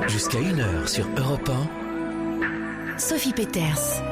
Jusqu'à 1h sur Europe 1. Sophie Peters.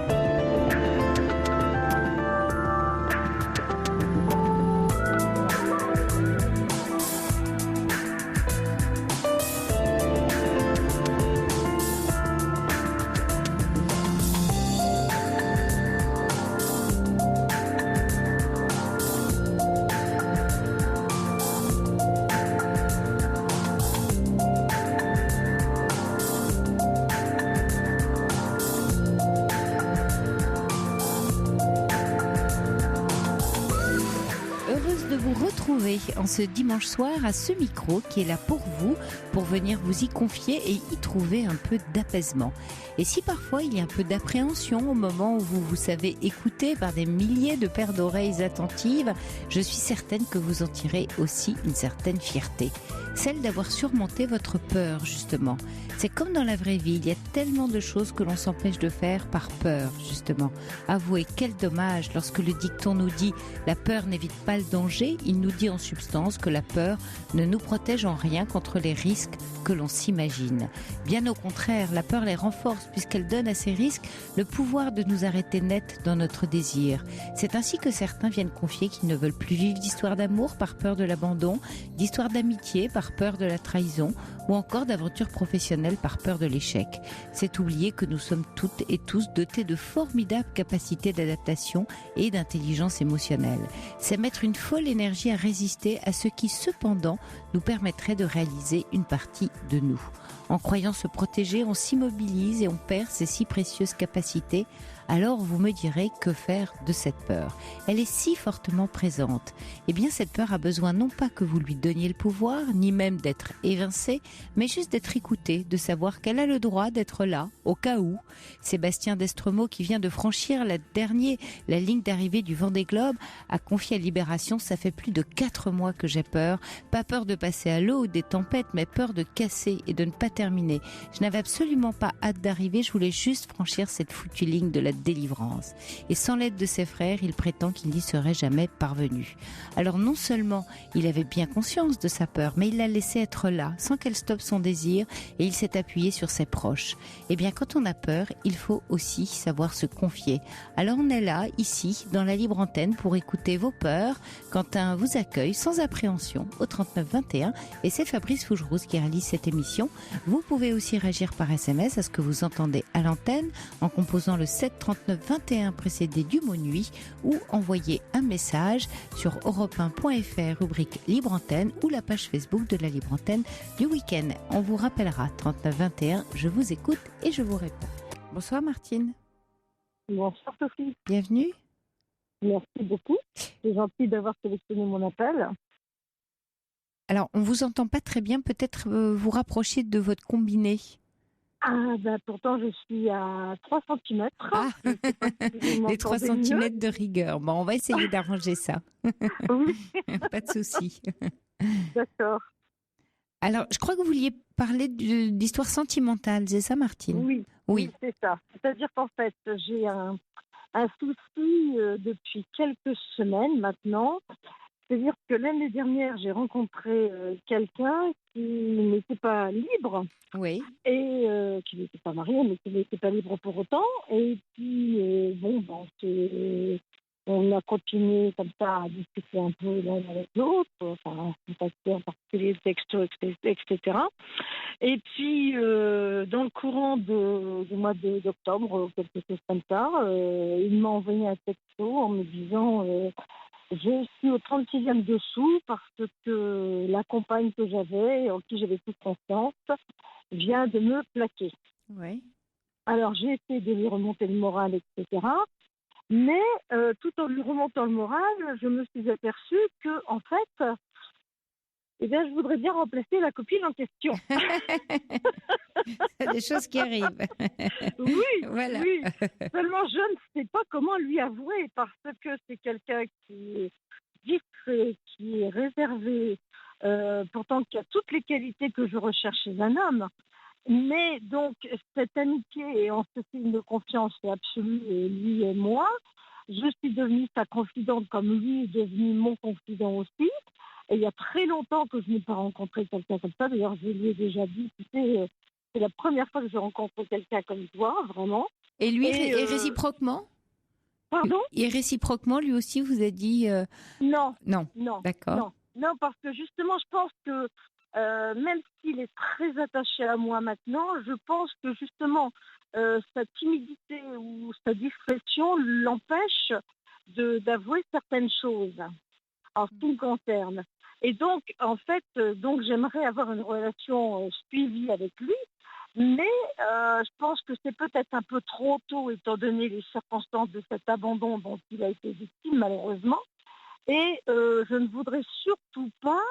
En ce dimanche soir à ce micro qui est là pour vous, pour venir vous y confier et y trouver un peu d'apaisement. Et si parfois il y a un peu d'appréhension au moment où vous vous savez écouter par des milliers de paires d'oreilles attentives, je suis certaine que vous en tirez aussi une certaine fierté. Celle d'avoir surmonté votre peur, justement. C'est comme dans la vraie vie, il y a tellement de choses que l'on s'empêche de faire par peur, justement. Avouez, quel dommage, lorsque le dicton nous dit « la peur n'évite pas le danger », il nous dit en substance que la peur ne nous protège en rien contre les risques que l'on s'imagine. Bien au contraire, la peur les renforce puisqu'elle donne à ces risques le pouvoir de nous arrêter net dans notre désir. C'est ainsi que certains viennent confier qu'ils ne veulent plus vivre d'histoires d'amour par peur de l'abandon, d'histoires d'amitié par peur de la trahison ou encore d'aventures professionnelles par peur de l'échec. C'est oublier que nous sommes toutes et tous dotés de formidables capacités d'adaptation et d'intelligence émotionnelle. C'est mettre une folle énergie à résister à ce qui cependant nous permettrait de réaliser une partie de nous. En croyant se protéger, on s'immobilise et on perd ces si précieuses capacités. Alors vous me direz, que faire de cette peur ? Elle est si fortement présente. Eh bien cette peur a besoin non pas que vous lui donniez le pouvoir, ni même d'être évincée, mais juste d'être écoutée, de savoir qu'elle a le droit d'être là, au cas où. Sébastien Destremaux, qui vient de franchir la ligne d'arrivée du Vendée Globe, a confié à Libération: ça fait plus de 4 mois que j'ai peur. Pas peur de passer à l'eau ou des tempêtes, mais peur de casser et de ne pas terminer. Je n'avais absolument pas hâte d'arriver, je voulais juste franchir cette foutue ligne de la délivrance. Et sans l'aide de ses frères, il prétend qu'il n'y serait jamais parvenu. Alors non seulement il avait bien conscience de sa peur, mais il l'a laissée être là, sans qu'elle stoppe son désir, et il s'est appuyé sur ses proches. Eh bien, quand on a peur, il faut aussi savoir se confier. Alors on est là, ici, dans la libre antenne, pour écouter vos peurs. Quentin vous accueille sans appréhension au 39 21, et c'est Fabrice Fougerouz qui réalise cette émission. Vous pouvez aussi réagir par SMS à ce que vous entendez à l'antenne en composant le 7 39 21 précédé du mot nuit, ou envoyer un message sur europe1.fr rubrique Libre Antenne ou la page Facebook de la Libre Antenne du week-end. On vous rappellera 39 21, je vous écoute et je vous réponds. Bonsoir Martine. Bonsoir Sophie. Bienvenue. Merci beaucoup. C'est gentil d'avoir sélectionné mon appel. Alors, on vous entend pas très bien, peut-être vous rapprocher de votre combiné. Ah, pourtant, je suis à 3 cm. Ah, les 3 cm de rigueur. Bon, on va essayer d'arranger ça. Oui. Pas de souci. D'accord. Alors, je crois que vous vouliez parler d'histoire sentimentale, c'est ça, Martine ? Oui, c'est ça. C'est-à-dire qu'en fait, j'ai un souci depuis quelques semaines maintenant. C'est-à-dire que l'année dernière, j'ai rencontré quelqu'un qui n'était pas libre. Oui. Et qui n'était pas marié, mais qui n'était pas libre pour autant. Et puis, on a continué comme ça à discuter un peu l'un avec l'autre, enfin, contacter en particulier texto, etc. Et puis, dans le courant du mois d'octobre, quelque chose comme ça, il m'a envoyé un texto en me disant je suis au 36e dessous parce que la compagne que j'avais, en qui j'avais toute confiance, vient de me plaquer. Oui. Alors, j'ai essayé de lui remonter le moral, etc. Mais tout en lui remontant le moral, je me suis aperçue que, en fait, je voudrais bien remplacer la copine en question. C'est des choses qui arrivent. Oui, voilà. Oui. Seulement, je ne sais pas comment lui avouer parce que c'est quelqu'un qui est discret, qui est réservé, pourtant qui a toutes les qualités que je recherche chez un homme. Mais donc, cette amitié et en ce signe de confiance est absolue, lui et moi. Je suis devenue sa confidente comme lui est devenu mon confident aussi. Et il y a très longtemps que je n'ai pas rencontré quelqu'un comme ça. D'ailleurs, je lui ai déjà dit, tu sais, c'est la première fois que je rencontre quelqu'un comme toi, vraiment. Et lui, Et, réciproquement? Pardon? Et réciproquement, lui aussi, vous a dit Non, non. non, D'accord. non, parce que justement, je pense que même s'il est très attaché à moi maintenant, je pense que justement, sa timidité ou sa discrétion l'empêche d'avouer certaines choses en ce qui me concerne. Et donc, en fait, donc j'aimerais avoir une relation suivie avec lui, mais je pense que c'est peut-être un peu trop tôt, étant donné les circonstances de cet abandon dont il a été victime, malheureusement. Et je ne voudrais surtout pas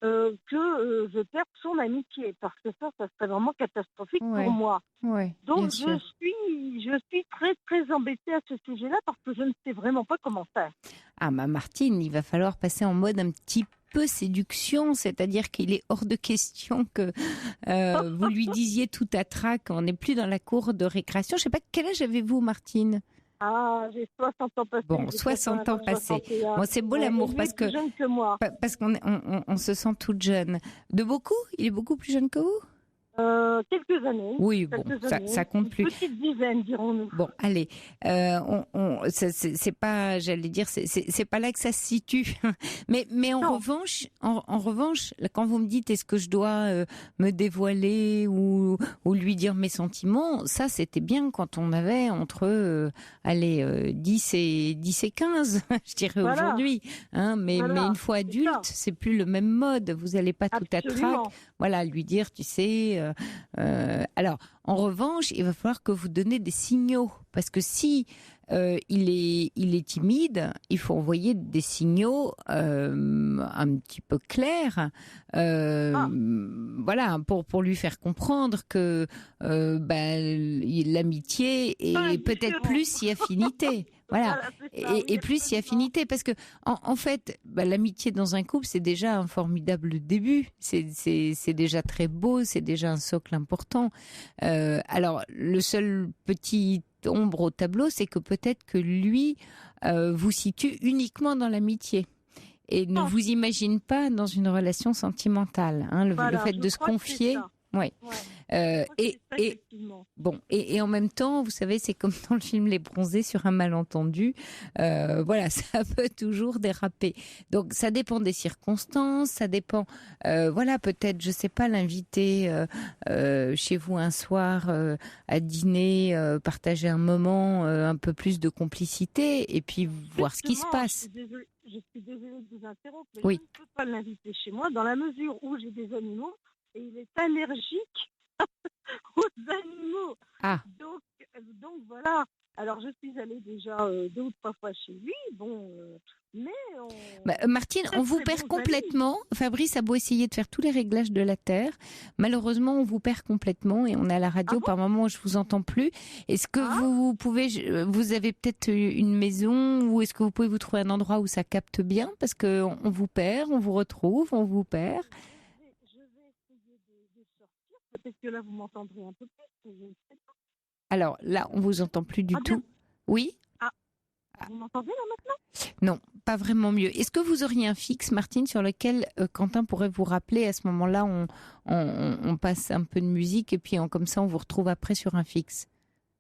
que je perde son amitié, parce que ça serait vraiment catastrophique pour moi. Ouais, Donc bien sûr. je suis très très embêtée à ce sujet-là parce que je ne sais vraiment pas comment faire. Ah, Martine, il va falloir passer en mode un petit peu séduction, c'est-à-dire qu'il est hors de question que vous lui disiez tout à trac, on n'est plus dans la cour de récréation. Je sais pas, quel âge avez-vous, Martine? Ah, j'ai 60 ans passés. Bon, 60 ans passés. Bon, c'est beau l'amour parce que, jeune que moi. parce qu'on se sent toute jeune. De beaucoup? Il est beaucoup plus jeune que vous? Quelques années. Oui, bon, ça compte plus. Une petite dizaine, dirons-nous. Bon, allez, c'est pas, j'allais dire, c'est pas là que ça se situe. Mais en revanche, quand vous me dites est-ce que je dois me dévoiler ou lui dire mes sentiments, ça c'était bien quand on avait entre 10 et 15, je dirais aujourd'hui. Hein, mais une fois adulte, c'est plus le même mode. Vous allez pas tout à trac. Voilà, lui dire, tu sais. Alors, en revanche, il va falloir que vous donnez des signaux, parce que si il est timide, il faut envoyer des signaux un petit peu clairs, voilà, pour lui faire comprendre que l'amitié est peut-être plus si affinité. Voilà, et plus si affinité, parce que en fait, l'amitié dans un couple, c'est déjà un formidable début, c'est déjà très beau, c'est déjà un socle important. Alors, le seul petit ombre au tableau, c'est que peut-être que lui vous situe uniquement dans l'amitié et ne vous imagine pas dans une relation sentimentale. Hein, le fait de se confier. Oui. Et en même temps, vous savez, c'est comme dans le film Les Bronzés sur un malentendu. Voilà, ça peut toujours déraper. Donc, ça dépend des circonstances, ça dépend. Voilà, peut-être, je sais pas, l'inviter chez vous un soir à dîner, partager un moment, un peu plus de complicité, et puis voir ce qui se passe. Je suis désolée de vous interrompre, mais oui. je ne peux pas l'inviter chez moi dans la mesure où j'ai des animaux. Et il est allergique aux animaux. Ah. Donc voilà. Alors je suis allée déjà 2 ou 3 fois chez lui. Bon, mais Martine, on vous perd complètement. Fabrice a beau essayer de faire tous les réglages de la terre, malheureusement on vous perd complètement et on est à la radio par moment où je vous entends plus. Est-ce que vous avez peut-être une maison ou est-ce que vous pouvez vous trouver un endroit où ça capte bien, parce que on vous perd, on vous retrouve, on vous perd. Peut-être que là, vous m'entendrez un peu plus. Je ne sais pas. Alors là, on vous entend plus du tout. Oui. Vous m'entendez là maintenant? Non, pas vraiment mieux. Est-ce que vous auriez un fixe, Martine, sur lequel Quentin pourrait vous rappeler? À ce moment-là, on passe un peu de musique et puis comme ça, on vous retrouve après sur un fixe.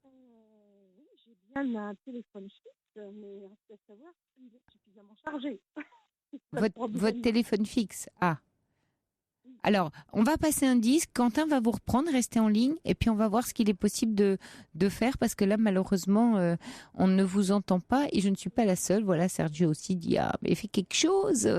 Oui, j'ai bien un téléphone fixe, mais reste à savoir s'il est suffisamment chargé. Votre téléphone fixe? Ah. Alors, on va passer un disque, Quentin va vous reprendre, restez en ligne, et puis on va voir ce qu'il est possible de faire, parce que là, malheureusement, on ne vous entend pas, et je ne suis pas la seule. Voilà, Sergio aussi dit, mais fais quelque chose,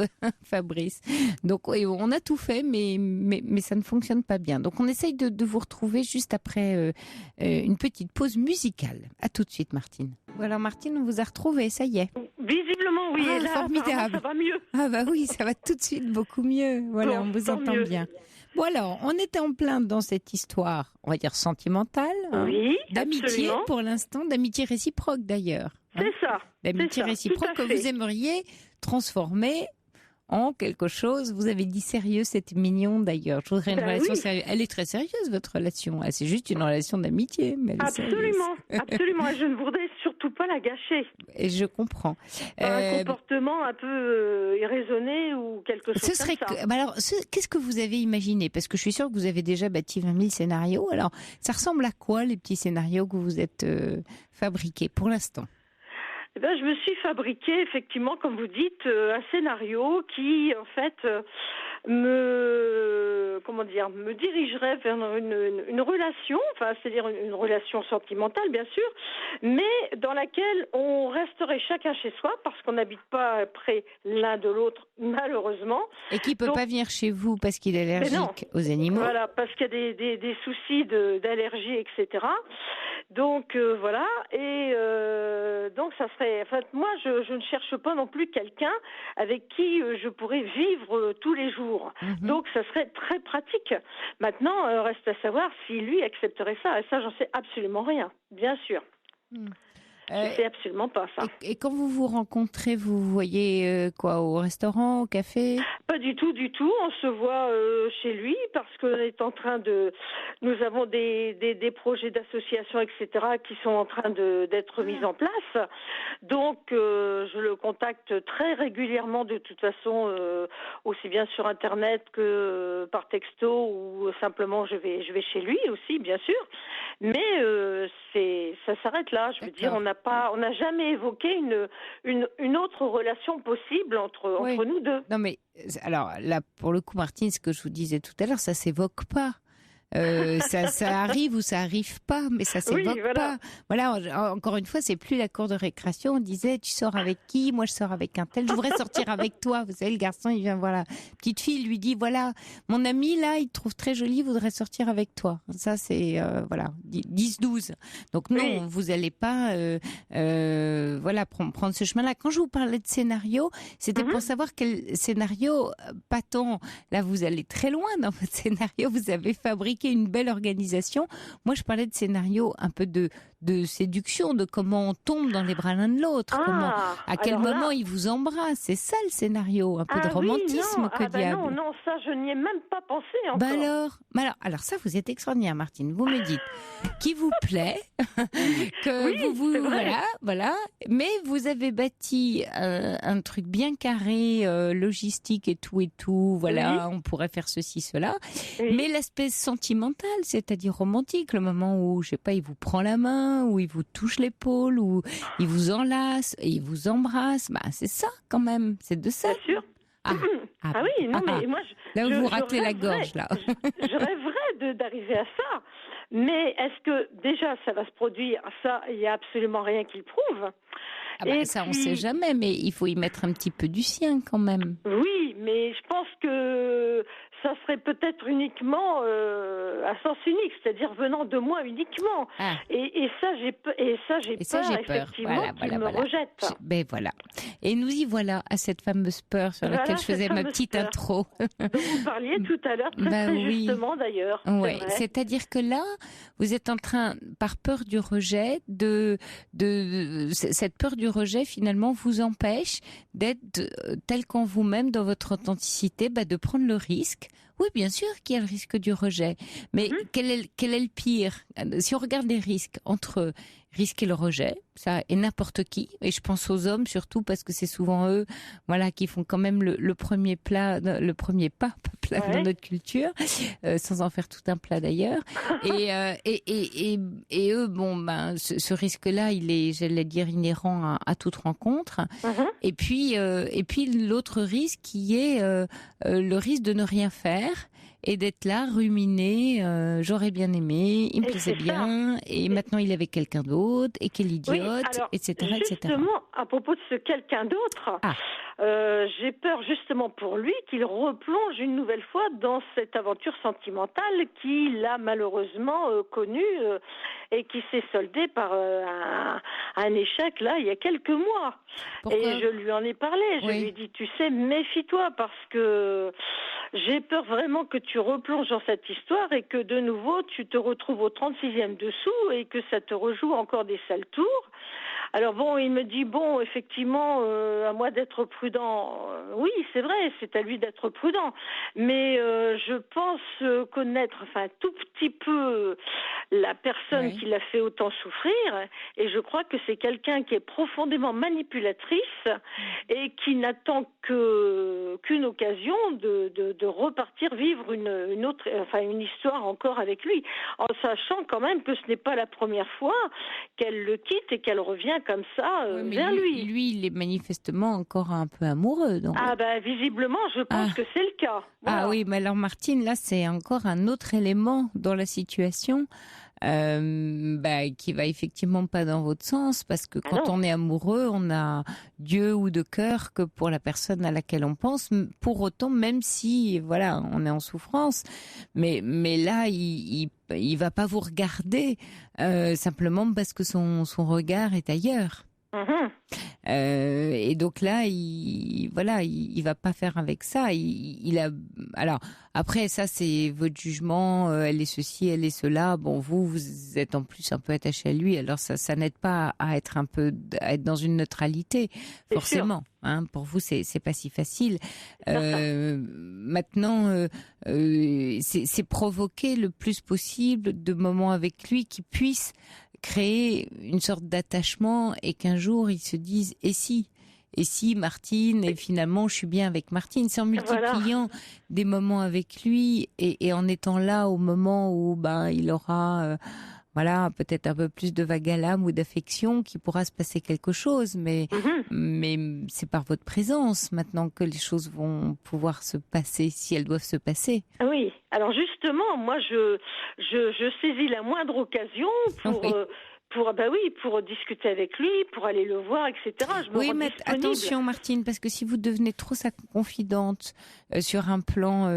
Fabrice. Donc, on a tout fait, mais ça ne fonctionne pas bien. Donc, on essaye de vous retrouver juste après une petite pause musicale. À tout de suite, Martine. Voilà, Martine, on vous a retrouvé, ça y est. Visiblement, oui. Ah, et là, formidable. ça va mieux. Ah bah oui, ça va tout de suite beaucoup mieux. Voilà, on vous entend bien. Bon alors, on était en plein dans cette histoire, on va dire sentimentale, oui, d'amitié pour l'instant, d'amitié réciproque d'ailleurs. C'est ça. D'amitié réciproque que vous aimeriez transformer en quelque chose. Vous avez dit sérieux, c'était mignon d'ailleurs. Je voudrais une relation sérieuse. Elle est très sérieuse, votre relation. Ah, c'est juste une relation d'amitié. Mais absolument, absolument. Et je ne voudrais surtout pas la gâcher. Et je comprends. Un comportement un peu irraisonné ou quelque chose comme ça. Alors, qu'est-ce que vous avez imaginé? Parce que je suis sûre que vous avez déjà bâti 20 000 scénarios. Alors, ça ressemble à quoi les petits scénarios que vous êtes fabriqués pour l'instant? Eh ben, je me suis fabriqué effectivement, comme vous dites, un scénario qui, en fait, me dirigerait vers une relation, enfin, c'est-à-dire une relation sentimentale, bien sûr, mais dans laquelle on resterait chacun chez soi parce qu'on n'habite pas près l'un de l'autre, malheureusement. Et qui peut pas venir chez vous parce qu'il est allergique aux animaux. Voilà, parce qu'il y a des soucis d'allergie, etc. Donc voilà, et donc ça serait. Enfin, moi, je ne cherche pas non plus quelqu'un avec qui je pourrais vivre tous les jours. Donc ça serait très pratique. Maintenant, reste à savoir si lui accepterait ça. Et ça, j'en sais absolument rien, bien sûr. Je sais absolument pas ça. Et quand vous vous rencontrez, vous voyez quoi, au restaurant, au café? Pas du tout, du tout. On se voit chez lui parce qu'on est en train de... Nous avons des projets d'association, etc., qui sont en train d'être mis en place. Donc, je le contacte très régulièrement, de toute façon, aussi bien sur Internet que par texto, ou simplement je vais chez lui aussi, bien sûr. Mais ça s'arrête là. Je veux dire, on n'a jamais évoqué une autre relation possible entre nous deux. Non mais alors là, pour le coup, Martine, ce que je vous disais tout à l'heure, ça s'évoque pas. Ça arrive ou ça arrive pas, mais ça s'évoque pas. Voilà, encore une fois, c'est plus la cour de récréation. On disait, tu sors avec qui? Moi, je sors avec un tel. Je voudrais sortir avec toi. Vous savez, le garçon, il vient, voilà. Petite fille lui dit, voilà, mon ami, là, il te trouve très joli, voudrait sortir avec toi. Ça, c'est, voilà, 10-12. Donc non, vous allez pas, voilà, prendre ce chemin-là. Quand je vous parlais de scénario, c'était pour savoir quel scénario, pas tant, là, vous allez très loin dans votre scénario, vous avez fabriqué une belle organisation. Moi, je parlais de scénario un peu de séduction, de comment on tombe dans les bras l'un de l'autre, à quel moment il vous embrasse. C'est ça le scénario, un peu de romantisme, diable. Non, ça, je n'y ai même pas pensé encore. Alors ça, vous êtes extraordinaire, Martine. Vous me dites qui vous plaît, que voilà. Mais vous avez bâti un truc bien carré, logistique et tout. Voilà, on pourrait faire ceci, cela. Mais l'aspect sentimental, c'est-à-dire romantique, le moment où, je sais pas, il vous prend la main, où il vous touche l'épaule, où il vous enlace, et il vous embrasse, c'est ça quand même, c'est de ça. Bien sûr. Mais moi, là où vous raclez la gorge, là. Je rêverais d'arriver à ça, mais est-ce que déjà ça va se produire? Ça, il n'y a absolument rien qui le prouve. On ne sait jamais, mais il faut y mettre un petit peu du sien quand même. Oui, mais je pense que ça serait peut-être uniquement à sens unique, c'est-à-dire venant de moi uniquement. Et ça, j'ai peur, effectivement, qu'il me rejette. Ben voilà. Et nous y voilà à cette fameuse peur sur laquelle je faisais ma petite intro. dont vous parliez tout à l'heure, très justement d'ailleurs. Oui, c'est-à-dire que là, vous êtes en train, par peur du rejet, cette peur du rejet finalement vous empêche d'être tel qu'en vous-même, dans votre authenticité, de prendre le risque. Oui, bien sûr qu'il y a le risque du rejet, mais quel est le pire? Si on regarde les risques entre risquer le rejet, ça, et n'importe qui, et je pense aux hommes surtout parce que c'est souvent eux, voilà, qui font quand même le premier pas dans notre culture, sans en faire tout un plat d'ailleurs. Et eux, ce risque-là, il est, j'allais dire, inhérent à toute rencontre. Et puis l'autre risque qui est le risque de ne rien faire. Et d'être là, ruminer, j'aurais bien aimé, il me plaisait bien, et maintenant il est avec quelqu'un d'autre, et quel idiote, etc., etc. Justement, à propos de ce quelqu'un d'autre, j'ai peur justement pour lui qu'il replonge une nouvelle fois dans cette aventure sentimentale qu'il a malheureusement connue et qui s'est soldée par un échec là il y a quelques mois. Pourquoi? Et je lui en ai parlé, je lui ai dit, tu sais, méfie-toi parce que j'ai peur vraiment que tu replonges dans cette histoire et que de nouveau tu te retrouves au 36e dessous et que ça te rejoue encore des sales tours. Alors bon, il me dit bon, effectivement, à moi d'être prudent. Oui, c'est vrai, c'est à lui d'être prudent. Mais je pense connaître, enfin, un tout petit peu la personne qui l'a fait autant souffrir. Et je crois que c'est quelqu'un qui est profondément manipulatrice et qui n'attend qu'une occasion de repartir vivre une histoire encore avec lui, en sachant quand même que ce n'est pas la première fois qu'elle le quitte et qu'elle revient comme ça vers lui. Lui, il est manifestement encore un peu amoureux. Donc. Ah ben visiblement, je pense que c'est le cas. Voilà. Ah oui, mais alors Martine, là, c'est encore un autre élément dans la situation. Qui va effectivement pas dans votre sens, parce que quand on est amoureux, on a Dieu ou de cœur que pour la personne à laquelle on pense, pour autant, même si voilà, on est en souffrance, mais là il va pas vous regarder simplement parce que son regard est ailleurs. Et donc là, il va pas faire avec ça. Alors après ça, c'est votre jugement. Elle est ceci, elle est cela. Bon, vous êtes en plus un peu attaché à lui. Alors ça n'aide pas à être à être dans une neutralité, forcément. Hein, pour vous, c'est pas si facile. Maintenant, c'est provoquer le plus possible de moments avec lui qui puissent créer une sorte d'attachement et qu'un jour ils se disent et si Martine, et finalement je suis bien avec Martine. C'est en multipliant des moments avec lui et en étant là au moment où il aura peut-être un peu plus de vague à l'âme ou d'affection qui pourra se passer quelque chose, mais c'est par votre présence maintenant que les choses vont pouvoir se passer, si elles doivent se passer. Oui, alors justement, moi je saisis la moindre occasion pour discuter avec lui, pour aller le voir, etc. Mais attention Martine, parce que si vous devenez trop sa confidente sur un plan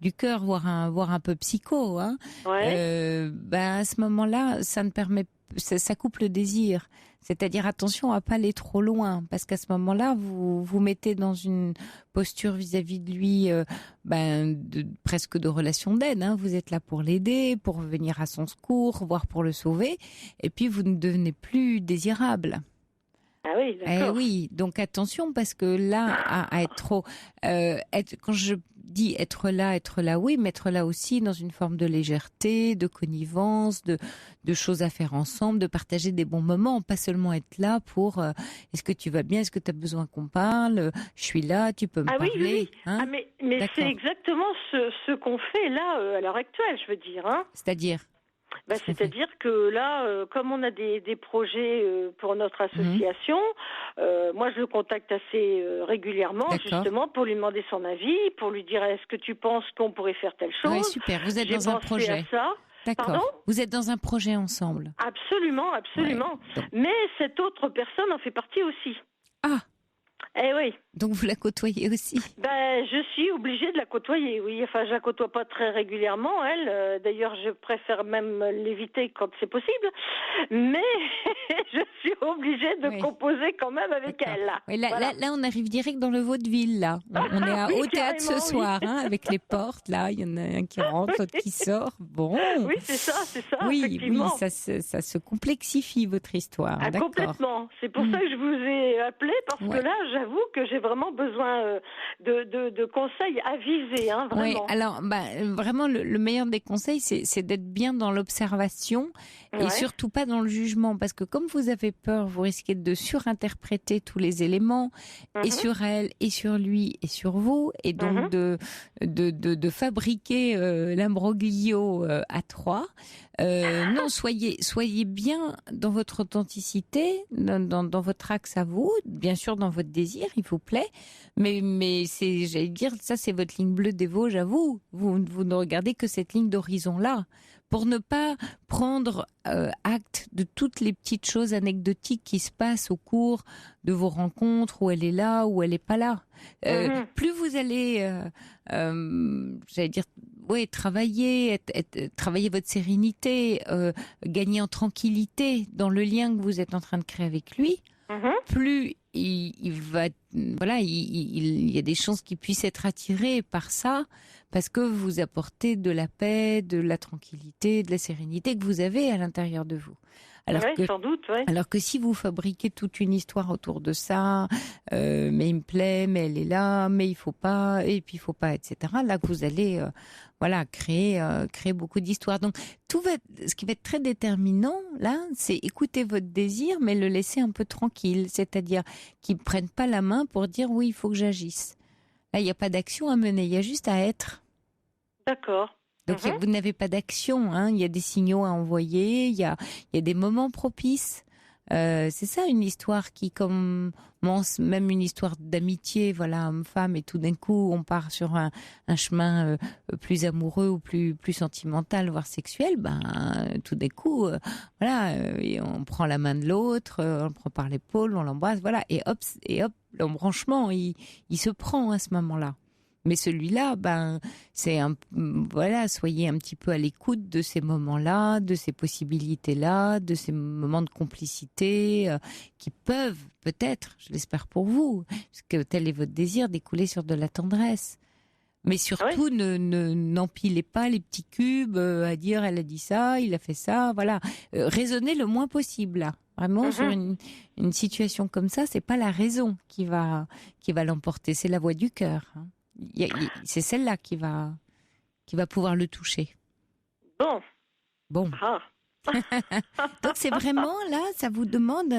du cœur, voire un peu psycho, à ce moment-là, ça coupe le désir. C'est-à-dire attention à pas aller trop loin, parce qu'à ce moment-là, vous mettez dans une posture vis-à-vis de lui, presque de relation d'aide. Hein. Vous êtes là pour l'aider, pour venir à son secours, voire pour le sauver, et puis vous ne devenez plus désirable. Ah oui, d'accord. Oui, donc attention, parce que là, à être trop, quand je dis être là, oui, mais être là aussi dans une forme de légèreté, de connivence, de choses à faire ensemble, de partager des bons moments, pas seulement être là pour est-ce que tu vas bien, est-ce que tu as besoin qu'on parle, je suis là, tu peux me parler. Oui. Hein, mais c'est exactement ce qu'on fait là à l'heure actuelle, je veux dire. Hein. C'est-à-dire c'est-à-dire que là, comme on a des projets pour notre association, moi je le contacte assez régulièrement, justement, pour lui demander son avis, pour lui dire est-ce que tu penses qu'on pourrait faire telle chose. Oui, super, vous êtes dans un projet. À ça. D'accord. Pardon ? Vous êtes dans un projet ensemble. Absolument. Ouais, mais cette autre personne en fait partie aussi. Ah. Eh oui. Donc vous la côtoyez aussi? Je suis obligée de la côtoyer, oui. Enfin, je la côtoie pas très régulièrement, elle. D'ailleurs, je préfère même l'éviter quand c'est possible. Mais je suis obligée de composer quand même avec elle. Là. Oui, là, on arrive direct dans le vaudeville, là. On est au théâtre ce soir, avec les portes, là. Il y en a un qui rentre, l'autre qui sort. Bon. Oui, c'est ça, oui, effectivement. Oui, ça se complexifie, votre histoire. D'accord. Complètement. C'est pour ça que je vous ai appelé, parce que là, j'avoue que j'ai vraiment besoin de conseils avisés, hein, vraiment. Oui, alors vraiment le meilleur des conseils, c'est d'être bien dans l'observation et surtout pas dans le jugement, parce que comme vous avez peur, vous risquez de surinterpréter tous les éléments et sur elle et sur lui et sur vous, et donc de fabriquer l'imbroglio à trois. Non, soyez bien dans votre authenticité, dans votre axe à vous, bien sûr dans votre désir, il vous plaît, mais c'est, j'allais dire, ça c'est votre ligne bleue des Vosges à vous. Vous ne regardez que cette ligne d'horizon là, pour ne pas prendre acte de toutes les petites choses anecdotiques qui se passent au cours de vos rencontres, où elle est là, où elle est pas là. Plus vous allez, j'allais dire, travailler votre sérénité, gagner en tranquillité dans le lien que vous êtes en train de créer avec lui, plus il va, il y a des chances qu'il puisse être attiré par ça, parce que vous apportez de la paix, de la tranquillité, de la sérénité que vous avez à l'intérieur de vous. Oui, sans doute, oui. Alors que si vous fabriquez toute une histoire autour de ça, mais il me plaît, mais elle est là, mais il faut pas, et puis il faut pas, etc. Là que vous allez, créer beaucoup d'histoires. Donc ce qui va être très déterminant là, c'est écouter votre désir, mais le laisser un peu tranquille, c'est-à-dire qu'il ne prenne pas la main pour dire oui, il faut que j'agisse. Là, il n'y a pas d'action à mener, il y a juste à être. D'accord. Donc vous n'avez pas d'action, hein. Il y a des signaux à envoyer, il y a des moments propices. C'est ça une histoire qui commence, même une histoire d'amitié, voilà, homme-femme, et tout d'un coup on part sur un chemin plus amoureux ou plus sentimental, voire sexuel. Tout d'un coup, et on prend la main de l'autre, on le prend par l'épaule, on l'embrasse, voilà, et hop, l'embranchement, il se prend à ce moment-là. Mais celui-là, soyez un petit peu à l'écoute de ces moments-là, de ces possibilités-là, de ces moments de complicité qui peuvent, peut-être, je l'espère pour vous, parce que tel est votre désir, découler sur de la tendresse. Mais surtout, n'empilez pas les petits cubes à dire elle a dit ça, il a fait ça, voilà. Raisonnez le moins possible, là. Vraiment, sur une situation comme ça, c'est pas la raison qui va l'emporter, c'est la voix du cœur, hein. C'est celle-là qui va pouvoir le toucher. Bon. Ah. Donc c'est vraiment là, ça vous demande,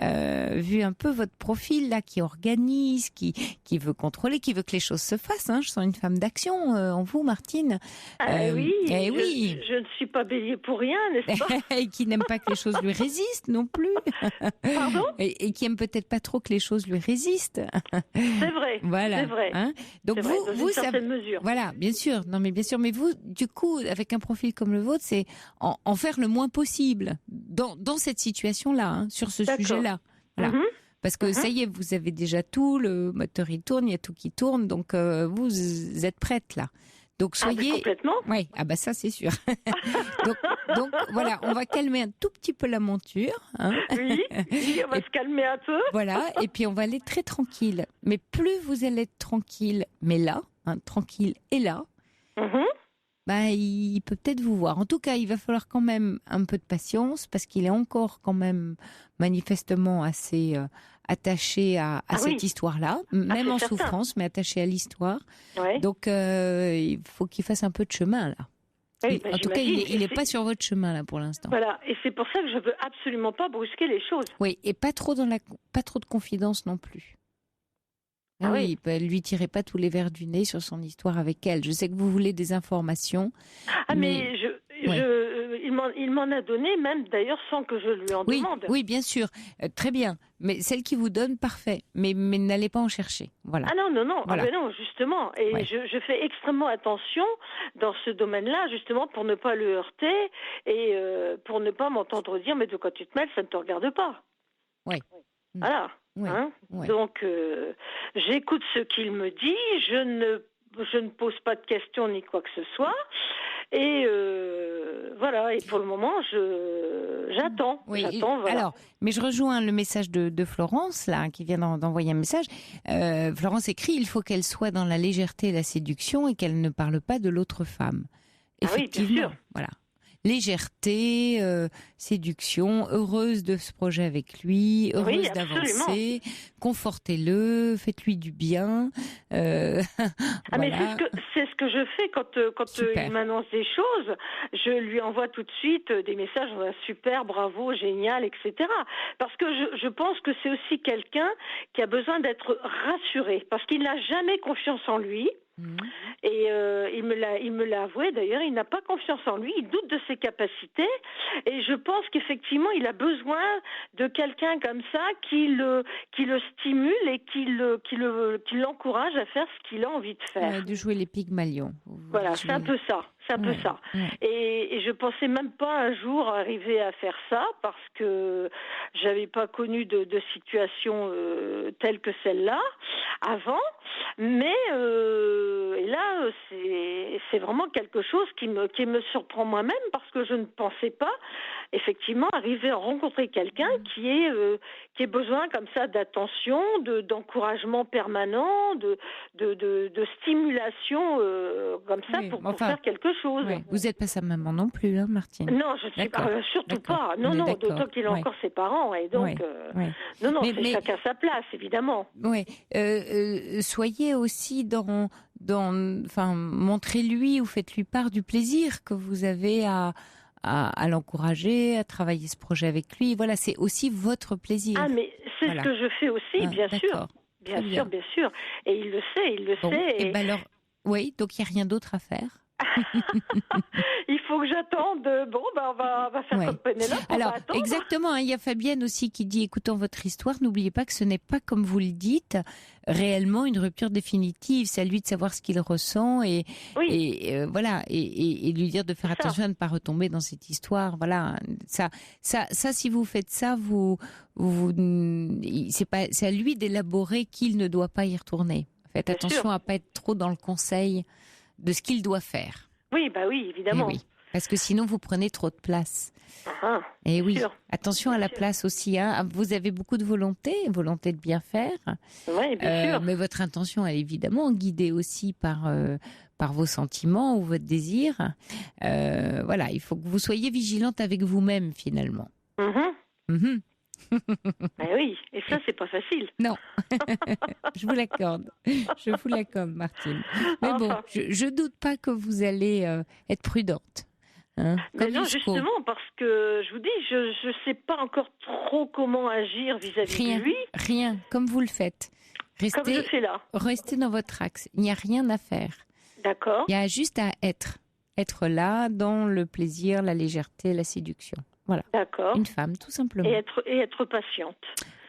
vu un peu votre profil là, qui organise, qui veut contrôler, qui veut que les choses se fassent. Hein. Je sens une femme d'action en vous, Martine. Oui. Oui. Je ne suis pas bélier pour rien, n'est-ce pas? Et qui n'aime pas que les choses lui résistent non plus. Pardon? Et qui aime peut-être pas trop que les choses lui résistent. C'est vrai. Voilà. C'est vrai. Hein, donc c'est vous, vrai, dans une certaine mesure. Voilà, bien sûr. Non, mais bien sûr. Mais vous, du coup, avec un profil comme le vôtre, c'est en faire le moins possible dans cette situation-là, hein, sur ce sujet-là. Voilà. Parce que ça y est, vous avez déjà tout, le moteur il tourne, il y a tout qui tourne, donc vous êtes prête là. Donc soyez. Complètement. Oui, ça c'est sûr. donc voilà, on va calmer un tout petit peu la monture. Hein. Oui, on va se calmer un peu. Voilà, et puis on va aller très tranquille. Mais plus vous allez être tranquille, mais là, tranquille et là. Il peut peut-être vous voir. En tout cas, il va falloir quand même un peu de patience parce qu'il est encore quand même manifestement assez attaché à cette histoire-là, même en souffrance, mais attaché à l'histoire. Ouais. Donc, il faut qu'il fasse un peu de chemin là. Oui, en tout cas, il n'est pas sur votre chemin là pour l'instant. Voilà, et c'est pour ça que je veux absolument pas brusquer les choses. Oui, et pas trop de confidence non plus. Oui, lui tirez pas tous les verres du nez sur son histoire avec elle. Je sais que vous voulez des informations. Mais il m'en a donné, même d'ailleurs sans que je lui en demande. Oui, bien sûr. Très bien. Mais celle qui vous donne, parfait. Mais n'allez pas en chercher. Voilà. Ah non. Voilà. Non, justement. Et je fais extrêmement attention dans ce domaine-là, justement, pour ne pas le heurter et pour ne pas m'entendre dire, mais de quoi tu te mêles, ça ne te regarde pas. Oui. Voilà. Donc, j'écoute ce qu'il me dit, je ne pose pas de questions ni quoi que ce soit, et voilà. Et pour le moment, j'attends. Oui. Voilà. Alors, mais je rejoins le message de Florence là, qui vient d'envoyer un message. Florence écrit: il faut qu'elle soit dans la légèreté et la séduction et qu'elle ne parle pas de l'autre femme. Effectivement. Oui, bien sûr. Voilà. Légèreté, séduction, heureuse de ce projet avec lui, heureuse d'avancer, confortez-le, faites-lui du bien. Mais c'est ce que je fais quand il m'annonce des choses. Je lui envoie tout de suite des messages, super, bravo, génial, etc. Parce que je pense que c'est aussi quelqu'un qui a besoin d'être rassuré, parce qu'il n'a jamais confiance en lui. Et il me l'a avoué d'ailleurs, il n'a pas confiance en lui, il doute de ses capacités, et je pense qu'effectivement il a besoin de quelqu'un comme ça qui le stimule et qui l'encourage à faire ce qu'il a envie de faire. De jouer les Pygmalions. Voilà, c'est un peu ça. Et je pensais même pas un jour arriver à faire ça, parce que j'avais pas connu de situation telle que celle-là avant. Mais et là, c'est vraiment quelque chose qui me surprend moi-même, parce que je ne pensais pas effectivement arriver à rencontrer quelqu'un qui ait besoin comme ça d'attention, d'encouragement permanent, de stimulation comme ça Oui, pour enfin, faire quelque chose. ouais. Vous n'êtes pas sa maman non plus, hein, Martine? Non, je ne suis pas, surtout pas. Non, non, d'autant qu'il a encore ses parents. Et donc, non, c'est chacun sa place, évidemment. Oui, soyez aussi enfin, montrez-lui ou faites-lui part du plaisir que vous avez à l'encourager, à travailler ce projet avec lui. Voilà, c'est aussi votre plaisir. Ah, mais c'est ce que je fais aussi, bien sûr. Bien sûr, bien sûr. Et il le sait, Et ben alors, oui, donc il n'y a rien d'autre à faire. Il faut que j'attende. Bon, on va faire comme Pénélope. Alors, exactement, il y a Fabienne aussi qui dit, écoutant votre histoire, n'oubliez pas que ce n'est pas, comme vous le dites, réellement une rupture définitive. C'est à lui de savoir ce qu'il ressent et lui dire de faire attention à ne pas retomber dans cette histoire. Voilà, ça, si vous faites ça, c'est à lui d'élaborer qu'il ne doit pas y retourner. Faites attention à pas être trop dans le conseil de ce qu'il doit faire. Oui, évidemment. Oui, parce que sinon vous prenez trop de place. Et oui, attention à la place aussi. Hein. Vous avez beaucoup de volonté de bien faire. Oui, bien sûr. Mais votre intention est évidemment guidée aussi par vos sentiments ou votre désir. Voilà, il faut que vous soyez vigilante avec vous-même finalement. Oui, et ça, c'est pas facile. Non, je vous l'accorde. Je vous l'accorde, Martine. Mais bon, je doute pas que vous allez être prudente. Hein, mais non, justement, parce que je vous dis, je sais pas encore trop comment agir vis-à-vis de lui. Rien, comme vous le faites. Comme je fais là. Restez dans votre axe. Il n'y a rien à faire. D'accord. Il y a juste à être. Être là dans le plaisir, la légèreté, la séduction. Voilà. D'accord. Une femme, tout simplement. Et être patiente.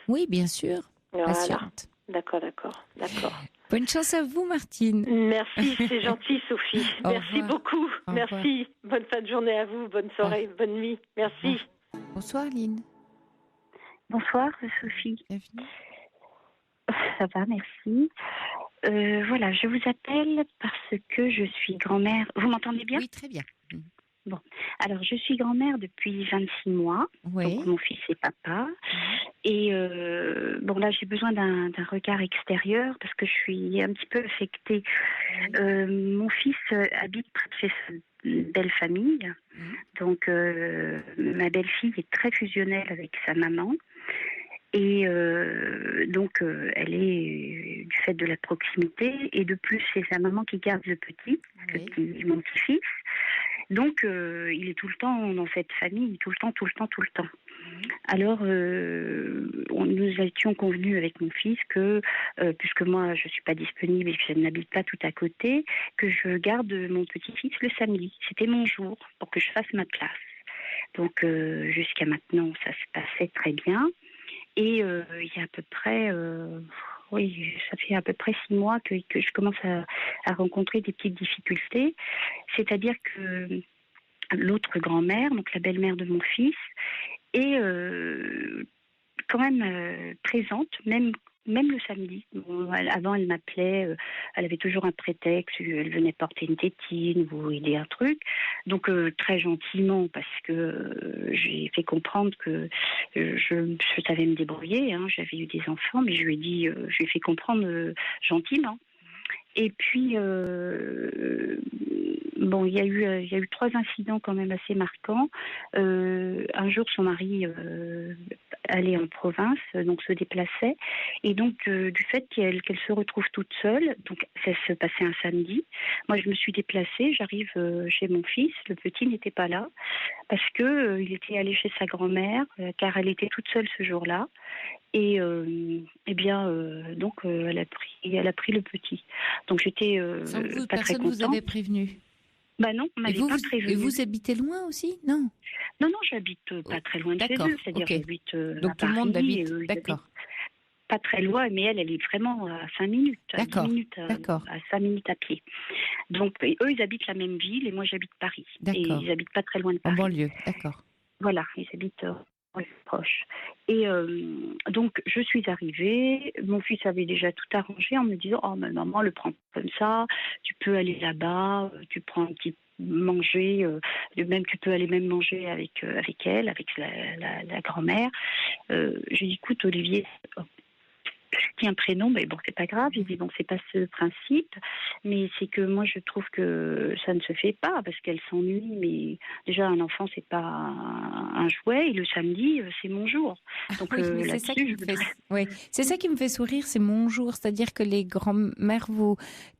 Oui, bien sûr. Voilà. Patiente. D'accord. Bonne chance à vous, Martine. Merci, c'est gentil, Sophie. Merci beaucoup. Merci. Bonne fin de journée à vous. Bonne soirée, bonne nuit. Merci. Bonsoir, Lynn. Bonsoir, Sophie. Bienvenue. Ça va, merci. Voilà, je vous appelle parce que je suis grand-mère. Vous m'entendez bien ? Oui, très bien. Bon, alors je suis grand-mère depuis 26 mois, donc mon fils est papa, et bon là j'ai besoin d'un regard extérieur parce que je suis un petit peu affectée. Mon fils habite près de chez sa belle famille, donc ma belle-fille est très fusionnelle avec sa maman. Et donc, elle est du fait de la proximité, et de plus, c'est sa maman qui garde le petit, mon petit-fils. Donc, il est tout le temps dans cette famille, tout le temps. Alors, nous étions convenus avec mon fils que, puisque moi, je ne suis pas disponible et que je n'habite pas tout à côté, que je garde mon petit-fils le samedi. C'était mon jour pour que je fasse ma classe. Donc, jusqu'à maintenant, ça se passait très bien. Et il y a à peu près, ça fait à peu près 6 mois que je commence à rencontrer des petites difficultés. C'est-à-dire que l'autre grand-mère, donc la belle-mère de mon fils, est quand même présente, même le samedi. Bon, avant, elle m'appelait, elle avait toujours un prétexte, elle venait porter une tétine ou aider un truc. Donc, très gentiment, parce que j'ai fait comprendre que je savais me débrouiller, hein, j'avais eu des enfants, mais je lui ai fait comprendre gentiment. Et puis, bon, il y a eu 3 incidents quand même assez marquants. Un jour, son mari allait en province, donc se déplaçait, et donc du fait qu'elle se retrouve toute seule, donc ça se passait un samedi. Moi, je me suis déplacée, j'arrive chez mon fils, le petit n'était pas là, parce que il était allé chez sa grand-mère, car elle était toute seule ce jour-là. Et donc elle a pris le petit. Donc j'étais pas très contente. Vous avez prévenu? Bah non, on m'avait pas prévenu. Et vous habitez loin aussi? Non, j'habite pas très loin de chez eux. C'est-à-dire j'habite donc à tout le monde Paris, habite. D'accord. Pas très loin, mais elle est vraiment à 5 minutes. D'accord. 10 minutes à 5 minutes à pied. Donc eux, ils habitent la même ville et moi j'habite Paris. D'accord. Et ils habitent pas très loin de Paris. En banlieue, d'accord. Voilà, ils habitent proche. Et donc, je suis arrivée. Mon fils avait déjà tout arrangé en me disant « Oh, mais maman, le prends comme ça. Tu peux aller là-bas. Tu prends un petit manger, même tu peux aller même manger avec elle, avec la grand-mère. J'ai dit, écoute, Olivier, je dis un prénom, mais bon, c'est pas grave. J'ai dit, bon, c'est pas ce principe, mais c'est que moi, je trouve que ça ne se fait pas parce qu'elle s'ennuie. Mais déjà, un enfant, c'est pas un jouet. Et le samedi, c'est mon jour. Donc, oui, c'est ça qui me fait... oui. C'est ça qui me fait sourire, c'est mon jour. C'est-à-dire que les grands-mères,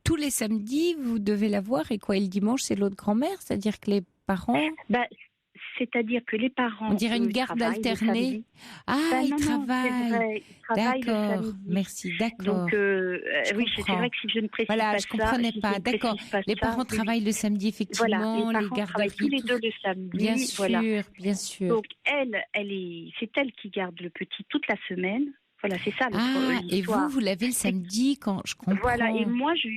tous les samedis, vous devez la voir. Et quoi, et le dimanche, c'est l'autre grand-mère. C'est-à-dire que les parents... C'est-à-dire que les parents... On dirait une garde alternée. Ah, ils travaillent. D'accord, merci, d'accord. Donc, oui, c'est vrai que si je ne précise pas ça... Voilà, je ne comprenais pas, d'accord. Les parents travaillent le samedi, effectivement, voilà, les garderies... travaillent tous les deux le samedi. Bien sûr, bien sûr. Donc, c'est elle qui garde le petit toute la semaine. Voilà, c'est ça l'histoire. Et vous l'avez le samedi, quand je comprends. Voilà, et moi, je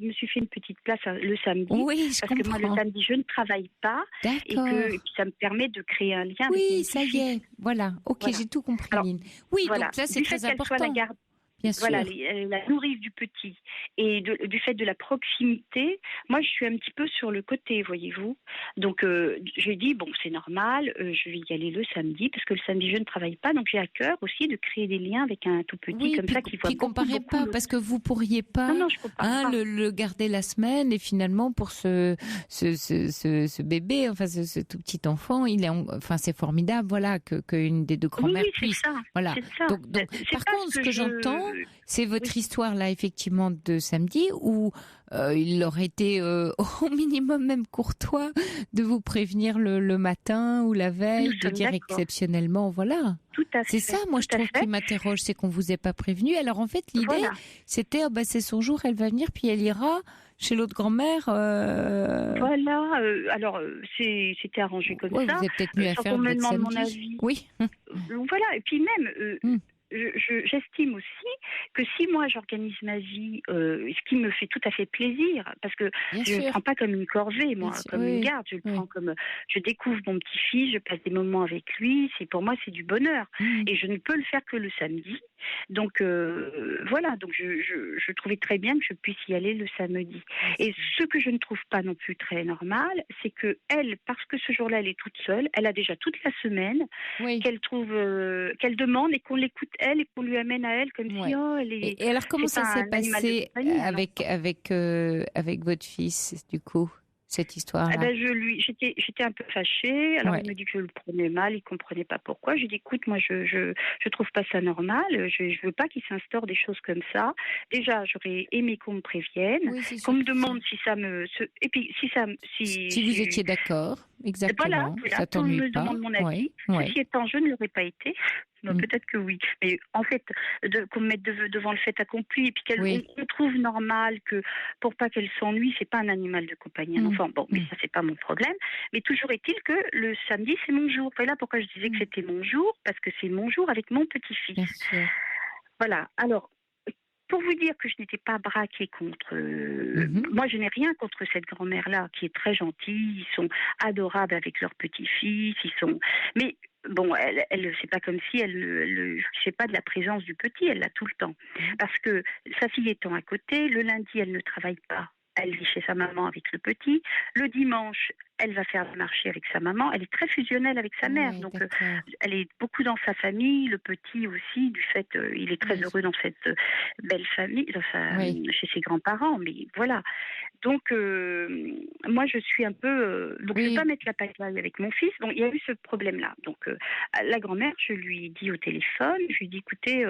me suis fait une petite place le samedi. Oui, je comprends. Parce que moi, le samedi, je ne travaille pas. D'accord. Et puis, ça me permet de créer un lien avec Oui, ça y est. Voilà, ok, voilà. J'ai tout compris, Lynn. Oui, voilà. Donc là, c'est très important. Bien voilà, sûr. La nourrice du petit. Et du fait de la proximité, moi, je suis un petit peu sur le côté, voyez-vous. Donc, j'ai dit, bon, c'est normal, je vais y aller le samedi, parce que le samedi, je ne travaille pas. Donc, j'ai à cœur aussi de créer des liens avec un tout petit, comme ça, qui voit beaucoup. Comparez pas, parce que vous pourriez pas, non, je compare pas. Le garder la semaine, et finalement, pour ce bébé, enfin, ce tout petit enfant, c'est formidable, voilà, qu'une des deux grand-mères puisse. Ça, voilà. Ça. Donc par contre, ce que j'entends, c'est votre histoire là, effectivement, de samedi, où il aurait été au minimum même courtois de vous prévenir le matin ou la veille, de dire exceptionnellement, voilà. Tout à fait. C'est ça, moi, je trouve qui m'interroge, c'est qu'on vous ait pas prévenu. Alors en fait, l'idée, c'était, c'est son jour, elle va venir, puis elle ira chez l'autre grand-mère. Voilà. Alors c'était arrangé comme ça. Vous êtes peut-être mieux à faire me votre demande samedi. mon avis. Oui. Voilà. Et puis même. J'estime aussi que si moi j'organise ma vie, ce qui me fait tout à fait plaisir, parce que je ne le prends pas comme une corvée, moi, comme une garde, je le prends comme, je découvre mon petit-fils, je passe des moments avec lui, pour moi c'est du bonheur, et je ne peux le faire que le samedi. Donc voilà, donc je trouvais très bien que je puisse y aller le samedi. Et ce que je ne trouve pas non plus très normal, c'est que elle, parce que ce jour-là elle est toute seule, elle a déjà toute la semaine qu'elle trouve, qu'elle demande et qu'on l'écoute elle et qu'on lui amène à elle comme si elle est. Et alors comment ça s'est passé avec votre fils du coup? Cette histoire-là. J'étais un peu fâchée. Alors il me dit que je le prenais mal, il comprenait pas pourquoi. J'ai dit écoute, moi je trouve pas ça normal. Je veux pas qu'il s'instaure des choses comme ça. Déjà, j'aurais aimé qu'on me prévienne, qu'on me demande si ça me, et puis si vous étiez d'accord, exactement. Voilà, ça qu'on me pas. demande mon avis. Ceci étant, je ne l'aurais pas été. Non, peut-être que oui. Mais en fait, qu'on me mette devant le fait accompli et puis qu'on trouve normal que pour pas qu'elle s'ennuie, c'est pas un animal de compagnie, un enfant. Bon, mais ça, c'est pas mon problème. Mais toujours est-il que le samedi, c'est mon jour. Voilà pourquoi je disais que c'était mon jour, parce que c'est mon jour avec mon petit-fils. Bien sûr. Voilà. Alors, pour vous dire que je n'étais pas braquée contre... Moi, je n'ai rien contre cette grand-mère-là, qui est très gentille. Ils sont adorables avec leur petit-fils. Mais... bon, elle c'est pas comme si elle ne fait pas de la présence du petit, elle l'a tout le temps. Parce que sa fille étant à côté, le lundi, elle ne travaille pas. Elle vit chez sa maman avec le petit. Le dimanche, elle va faire le marché avec sa maman. Elle est très fusionnelle avec sa mère. Donc, elle est beaucoup dans sa famille. Le petit aussi, du fait, il est très heureux dans cette belle famille, chez ses grands-parents. Mais voilà. Donc, moi, je suis un peu... donc, je ne vais pas mettre la pagaille avec mon fils. Bon, il y a eu ce problème-là. Donc, la grand-mère, je lui dis au téléphone, je lui dis, écoutez,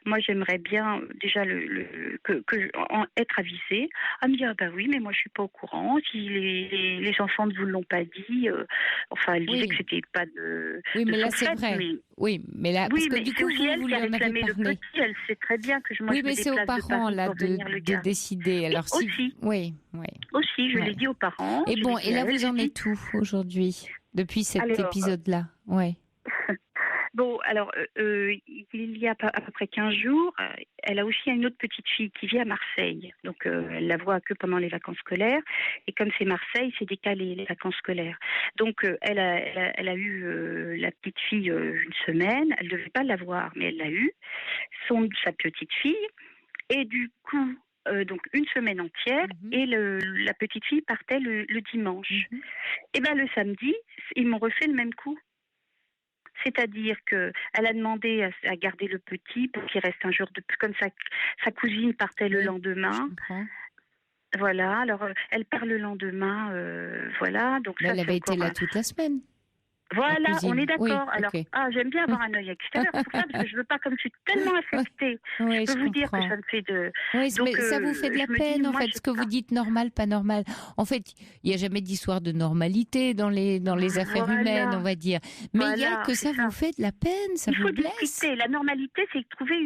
moi, j'aimerais bien déjà être avisée. Elle me dit, ah ben oui, mais moi, je ne suis pas au courant. Si les enfants ne vous l'ont pas dit, elle disait que c'était pas de... Oui, mais là, c'est vrai. Oui, mais là, parce que du coup, vous lui en avez parlé. Elle sait très bien que je me mais c'est aux parents, là, de décider. Alors, aussi. Oui. Aussi, je l'ai dit aux parents. Et bon, et là, vous en êtes où aujourd'hui, depuis cet épisode-là? Bon, alors, il y a à peu près 15 jours, elle a aussi une autre petite fille qui vit à Marseille. Donc, elle la voit que pendant les vacances scolaires. Et comme c'est Marseille, c'est décalé, les vacances scolaires. Donc, elle a eu la petite fille une semaine. Elle ne devait pas l'avoir, mais elle l'a eue. Sa petite fille. Et du coup, donc une semaine entière, et la petite fille partait le dimanche. Et bien le samedi, ils m'ont refait le même coup. C'est-à-dire qu'elle a demandé à garder le petit pour qu'il reste un jour de plus. Comme ça, sa cousine partait le lendemain. Voilà, alors elle part le lendemain, voilà. Donc mais ça, elle avait été là toute la semaine. Voilà, on est d'accord. Oui, alors, okay. J'aime bien avoir un œil extérieur pour ça, parce que je veux pas, comme je suis tellement affectée, oui, je peux vous dire que ça me fait de... Oui, donc, mais ça vous fait de la peine, en fait, ce que vous dites normal, pas normal. En fait, il n'y a jamais d'histoire de normalité dans les affaires humaines, on va dire. Mais il y a que ça vous fait de la peine, ça vous blesse. Il faut discuter. La normalité, c'est trouver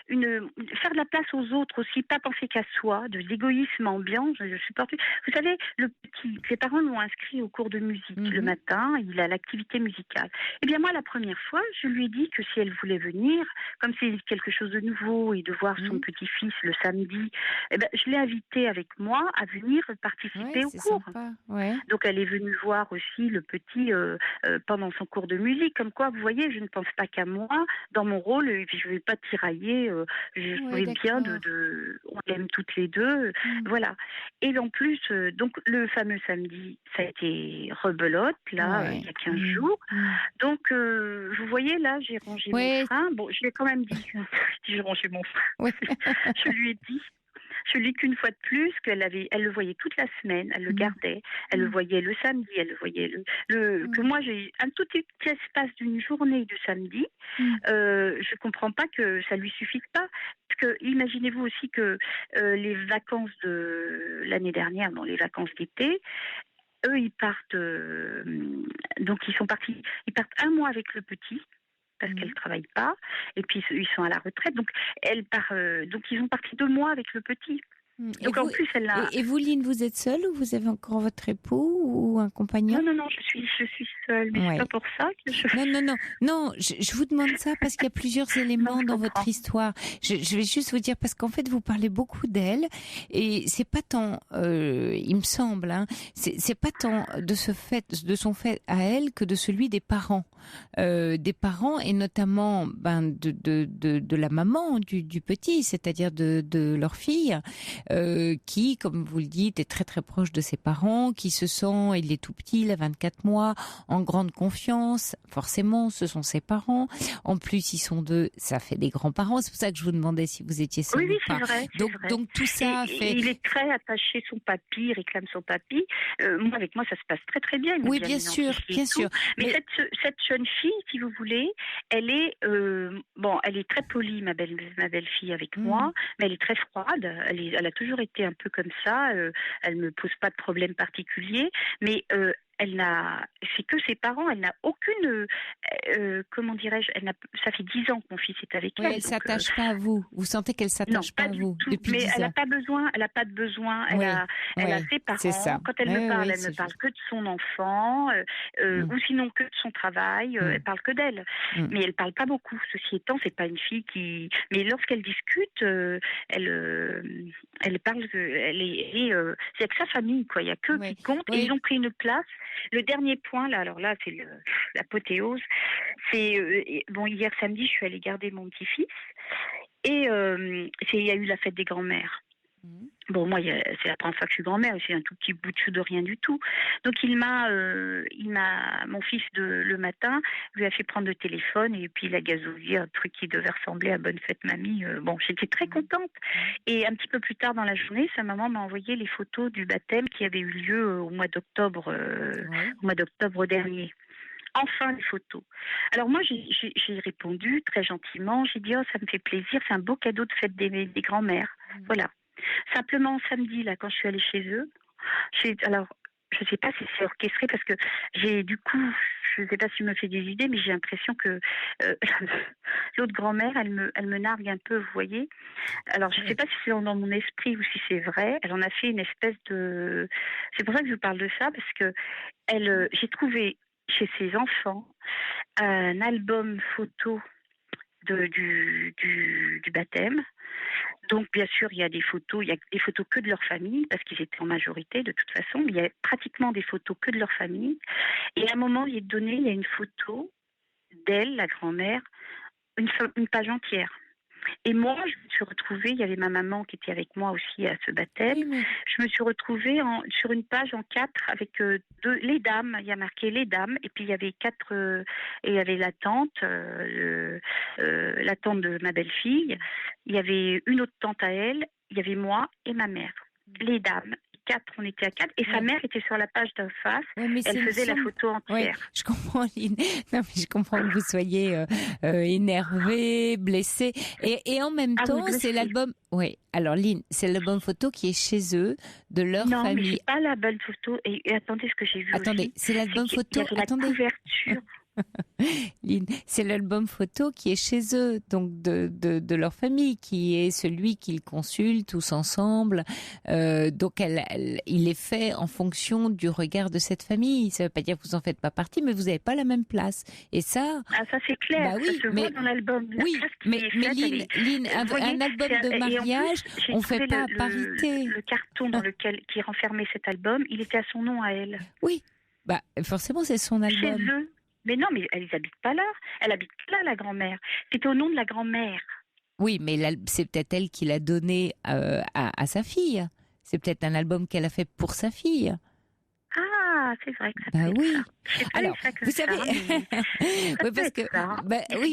faire de la place aux autres aussi, pas penser qu'à soi, de l'égoïsme ambiant. Je supporte. Vous savez, le petit, ses parents l'ont inscrit au cours de musique le matin, il a l'activité musicale. Eh bien moi, la première fois, je lui ai dit que si elle voulait venir, comme c'est quelque chose de nouveau et de voir son petit-fils le samedi, eh ben, je l'ai invité avec moi à venir participer au cours. Donc elle est venue voir aussi le petit pendant son cours de musique. Comme quoi, vous voyez, je ne pense pas qu'à moi, dans mon rôle, et puis je ne vais pas tirailler, je trouvais bien on l'aime toutes les deux, voilà. Et en plus, donc le fameux samedi, ça a été rebelote, là, il y a 15 jours. Donc, vous voyez, là, j'ai rangé mon frein. Bon, je l'ai quand même dit. J'ai rangé mon frein. Je lui ai dit. Je lui ai dit qu'une fois de plus, elle le voyait toute la semaine, elle le gardait, elle le voyait le samedi, elle le voyait que moi j'ai un tout petit espace d'une journée du samedi. Je comprends pas que ça lui suffise pas. Parce que imaginez-vous aussi que les vacances de l'année dernière, les vacances d'été, eux, ils partent, donc ils partent un mois avec le petit, parce qu'elle ne travaille pas, et puis ils sont à la retraite, donc elle part, donc ils ont parti 2 mois avec le petit. Donc en plus, elle a... Et vous, Lynn, vous êtes seule ou vous avez encore votre époux ou un compagnon? Non, je suis seule, mais c'est pas pour ça que je... Non, je vous demande ça parce qu'il y a plusieurs éléments dans votre histoire. Je vais juste vous dire, parce qu'en fait, vous parlez beaucoup d'elle, et c'est pas tant, il me semble, hein, c'est pas tant de son fait à elle que de celui des parents. Des parents, et notamment de la maman du petit, c'est-à-dire de leur fille, qui, comme vous le dites, est très très proche de ses parents, qui se sent, il est tout petit, il a 24 mois, en grande confiance. Forcément, ce sont ses parents. En plus, ils sont 2, ça fait des grands-parents. C'est pour ça que je vous demandais si vous étiez seule ou pas. Vrai, donc tout ça fait... Il est très attaché son papy, il réclame son papy. Moi, avec moi, ça se passe très très bien. Oui, bien sûr. Mais cette jeune fille, si vous voulez, elle est elle est très polie, ma belle-fille avec moi, mais elle est très froide. Elle a toujours été un peu comme ça. Elle me pose pas de problème particulier, mais c'est que ses parents, elle n'a aucune, comment dirais-je, ça fait 10 ans que mon fils est avec elle. Oui, elle s'attache pas à vous. Vous sentez qu'elle s'attache pas à vous depuis 10 ans. Mais elle n'a pas de besoin. Elle a ses parents. C'est ça. Quand elle me parle, elle ne parle que de son enfant, ou sinon que de son travail. Elle parle que d'elle. Mais elle parle pas beaucoup. Ceci étant, c'est pas une fille qui. Mais lorsqu'elle discute, elle parle. C'est avec sa famille, quoi. Il y a que qui compte. Et ils ont pris une place. Le dernier point, là, alors là, c'est l'apothéose. C'est hier samedi, je suis allée garder mon petit-fils et il y a eu la fête des grands-mères. Bon, moi, c'est la première fois que je suis grand-mère, c'est un tout petit bout de chou de rien du tout. Donc, mon fils le matin, lui a fait prendre le téléphone et puis il a gazouillé un truc qui devait ressembler à Bonne fête mamie. J'étais très contente. Et un petit peu plus tard dans la journée, sa maman m'a envoyé les photos du baptême qui avait eu lieu au mois d'octobre dernier. Enfin, les photos. Alors moi, j'ai répondu très gentiment. J'ai dit, ça me fait plaisir, c'est un beau cadeau de fête des grands-mères. Voilà. Simplement, samedi, là, quand je suis allée chez eux, alors, je ne sais pas si c'est orchestré parce que du coup, je ne sais pas si je me fais des idées, mais j'ai l'impression que l'autre grand-mère, elle me nargue un peu, vous voyez. Alors, je ne sais pas si c'est dans mon esprit ou si c'est vrai. Elle en a fait une espèce de... C'est pour ça que je vous parle de ça, parce que j'ai trouvé chez ses enfants un album photo du baptême. Donc, bien sûr, il y a des photos que de leur famille, parce qu'ils étaient en majorité de toute façon, mais il y a pratiquement des photos que de leur famille. Et à un moment, il y a une photo d'elle, la grand-mère, une page entière. Et moi, je me suis retrouvée, il y avait ma maman qui était avec moi aussi à ce baptême. Oui, mais... Je me suis retrouvée sur une page en 4 avec les dames. Il y a marqué les dames. Et puis il y avait 4, et il y avait la tante de ma belle-fille. Il y avait une autre tante à elle. Il y avait moi et ma mère. Les dames. 4, on était à 4, et sa mère était sur la page d'en face. Elle faisait la photo entière. Ouais, je comprends, Lynn. Non, mais je comprends que vous soyez énervée, blessée, et en même temps, c'est l'album. Oui. Alors, Lynn, c'est l'album photo qui est chez eux, de leur famille. Non, mais c'est pas l'album photo. Et attendez, ce que j'ai vu. Attendez, aussi, c'est l'album photo. La couverture. Lynn, c'est l'album photo qui est chez eux, donc de leur famille, qui est celui qu'ils consultent tous ensemble. Donc il est fait en fonction du regard de cette famille. Ça ne veut pas dire que vous en faites pas partie, mais vous n'avez pas la même place. Et ça, ça c'est clair. Bah oui, ça se voit dans l'album. Oui, mais Lynn, un album de mariage, on ne fait pas parité. Le carton qui renfermait cet album, il était à son nom à elle. Oui, bah forcément c'est son album. Chez eux. Mais non, mais elles habitent pas là. Elle habite là, la grand-mère. C'est au nom de la grand-mère. Oui, mais c'est peut-être elle qui l'a donné à sa fille. C'est peut-être un album qu'elle a fait pour sa fille. Ah, c'est vrai que ça peut être oui. Ça. Alors, vous savez,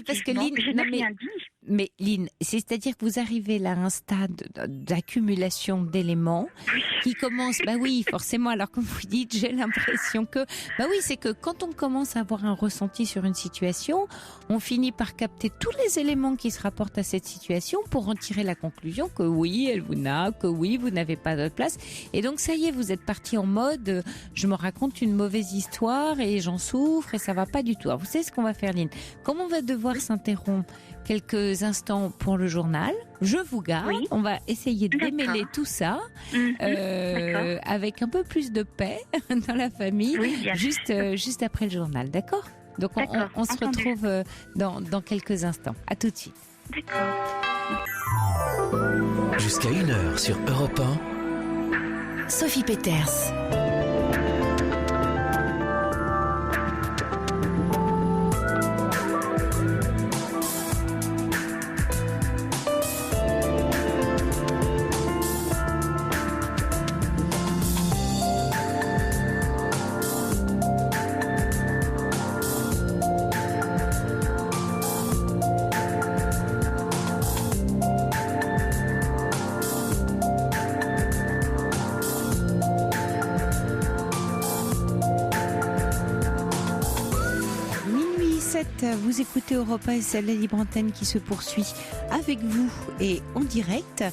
parce que Lynn, je n'ai rien dit. Mais Lynn, c'est-à-dire que vous arrivez là à un stade d'accumulation d'éléments qui commence, forcément, alors comme vous dites, j'ai l'impression que, c'est que quand on commence à avoir un ressenti sur une situation, on finit par capter tous les éléments qui se rapportent à cette situation pour en tirer la conclusion que oui, elle vous n'a, que oui, vous n'avez pas de place. Et donc, ça y est, vous êtes parti en mode, je me raconte une mauvaise histoire et j'en souffre et ça va pas du tout. Alors, vous savez ce qu'on va faire, Lynn? Comme on va devoir s'interrompre quelques instants pour le journal, je vous garde. Oui. On va essayer de démêler tout ça avec un peu plus de paix dans la famille, juste après le journal, d'accord? Donc on se retrouve dans quelques instants. À tout de suite. D'accord. Jusqu'à 1h sur Europe 1, Sophie Peters. Vous écoutez Europe 1 et c'est la libre antenne qui se poursuit avec vous et en direct.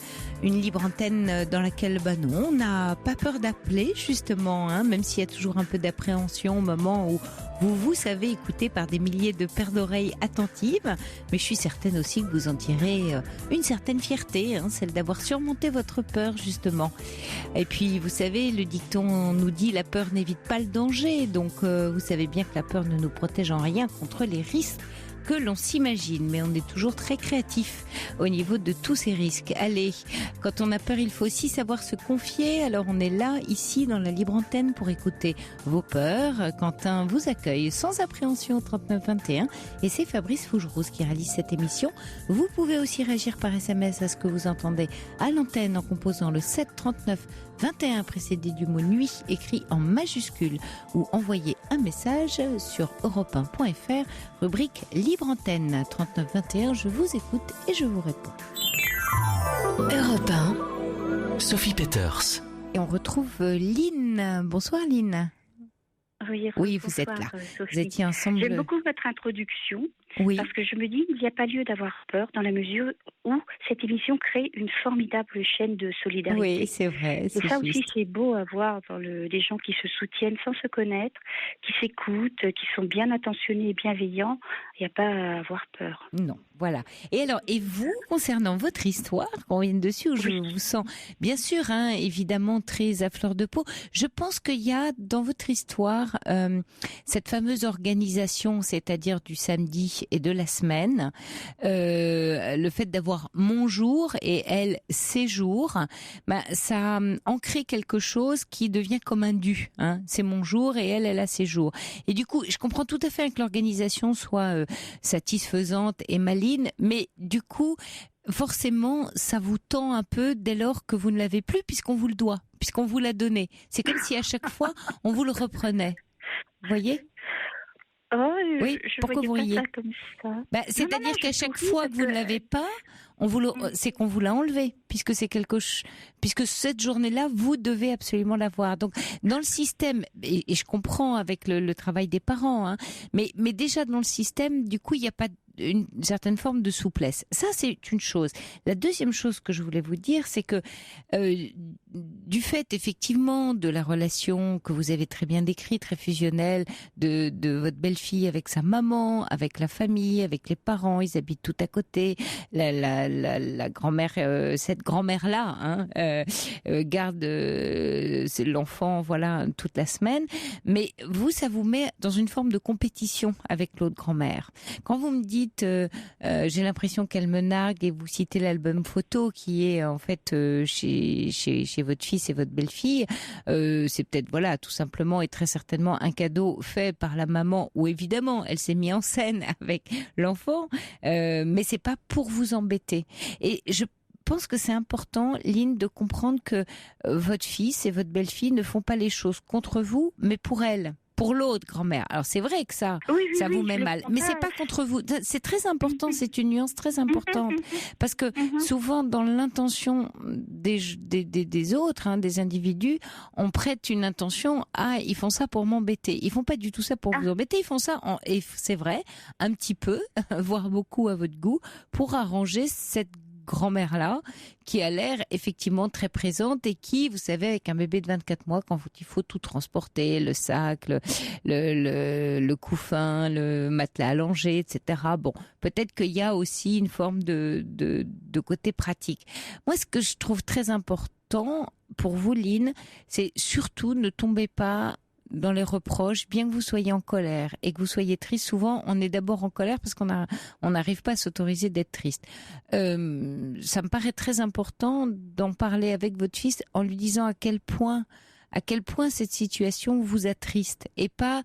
Une libre antenne dans laquelle, on n'a pas peur d'appeler justement, même s'il y a toujours un peu d'appréhension au moment où vous savez écouter par des milliers de paires d'oreilles attentives. Mais je suis certaine aussi que vous en tirez une certaine fierté, celle d'avoir surmonté votre peur justement. Et puis vous savez, le dicton nous dit la peur n'évite pas le danger. Donc vous savez bien que la peur ne nous protège en rien contre les risques que l'on s'imagine, mais on est toujours très créatif au niveau de tous ces risques. Allez, quand on a peur, il faut aussi savoir se confier. Alors on est là, ici, dans la libre antenne pour écouter vos peurs. Quentin vous accueille sans appréhension au 3921 et c'est Fabrice Fougerouz qui réalise cette émission. Vous pouvez aussi réagir par SMS à ce que vous entendez à l'antenne en composant le 7 39 21 précédé du mot nuit écrit en majuscule ou envoyer un message sur europe1.fr rubrique libre antenne 39 21. Je vous écoute et je vous réponds. Europe 1, Sophie Peters. Et on retrouve Lynn. Bonsoir Lynn. Oui, vous êtes là. Sophie. Vous étiez ensemble. J'aime beaucoup votre introduction. Oui. Parce que je me dis qu'il n'y a pas lieu d'avoir peur dans la mesure où cette émission crée une formidable chaîne de solidarité. Oui, c'est vrai. Et ça aussi, c'est beau à voir dans des gens qui se soutiennent sans se connaître, qui s'écoutent, qui sont bien attentionnés et bienveillants. Il n'y a pas à avoir peur. Non, voilà. Et alors, et vous, concernant votre histoire, qu'on vienne dessus, où je vous sens, bien sûr, évidemment, très à fleur de peau, je pense qu'il y a dans votre histoire cette fameuse organisation, c'est-à-dire du samedi et de la semaine, le fait d'avoir mon jour et elle ses jours, ça ancré quelque chose qui devient comme un dû. C'est mon jour et elle a ses jours. Et du coup, je comprends tout à fait que l'organisation soit satisfaisante et maligne, mais du coup, forcément, ça vous tend un peu dès lors que vous ne l'avez plus, puisqu'on vous le doit, puisqu'on vous l'a donné. C'est comme si à chaque fois, on vous le reprenait. Vous voyez ? Oui, pourquoi vous riez ? C'est-à-dire qu'à chaque fois que vous ne l'avez pas, c'est qu'on vous l'a enlevé, puisque puisque cette journée-là, vous devez absolument l'avoir. Donc, dans le système, et je comprends avec le travail des parents, hein, mais déjà dans le système, du coup, il n'y a pas une certaine forme de souplesse. Ça, c'est une chose. La deuxième chose que je voulais vous dire, c'est que du fait, effectivement, de la relation que vous avez très bien décrite, très fusionnelle, de votre belle-fille avec sa maman, avec la famille, avec les parents, ils habitent tout à côté, la grand-mère, cette grand-mère-là, hein, garde l'enfant, voilà, toute la semaine, mais vous, ça vous met dans une forme de compétition avec l'autre grand-mère. Quand vous me dites j'ai l'impression qu'elle me nargue et vous citez l'album photo qui est en fait chez votre fils et votre belle-fille, c'est peut-être voilà tout simplement et très certainement un cadeau fait par la maman où évidemment elle s'est mise en scène avec l'enfant, mais c'est pas pour vous embêter. Et je pense que c'est important, Lynn, de comprendre que votre fils et votre belle-fille ne font pas les choses contre vous, mais pour elle. Pour l'autre grand-mère. Alors c'est vrai que ça vous met mal, mais c'est pas contre vous. C'est très important, c'est une nuance très importante parce que souvent dans l'intention des autres, hein, des individus, on prête une intention à ils font ça pour m'embêter. Ils font pas du tout ça pour vous embêter. Ils font ça et c'est vrai un petit peu, voire beaucoup à votre goût, pour arranger cette grand-mère-là, qui a l'air effectivement très présente et qui, vous savez, avec un bébé de 24 mois, quand il faut tout transporter, le sac, le couffin, le matelas allongé, etc. Bon, peut-être qu'il y a aussi une forme de côté pratique. Moi, ce que je trouve très important pour vous, Lynn, c'est surtout ne tombez pas dans les reproches, bien que vous soyez en colère et que vous soyez triste. Souvent, on est d'abord en colère parce qu'on n'arrive pas à s'autoriser d'être triste. Ça me paraît très important d'en parler avec votre fils en lui disant à quel point cette situation vous attriste et pas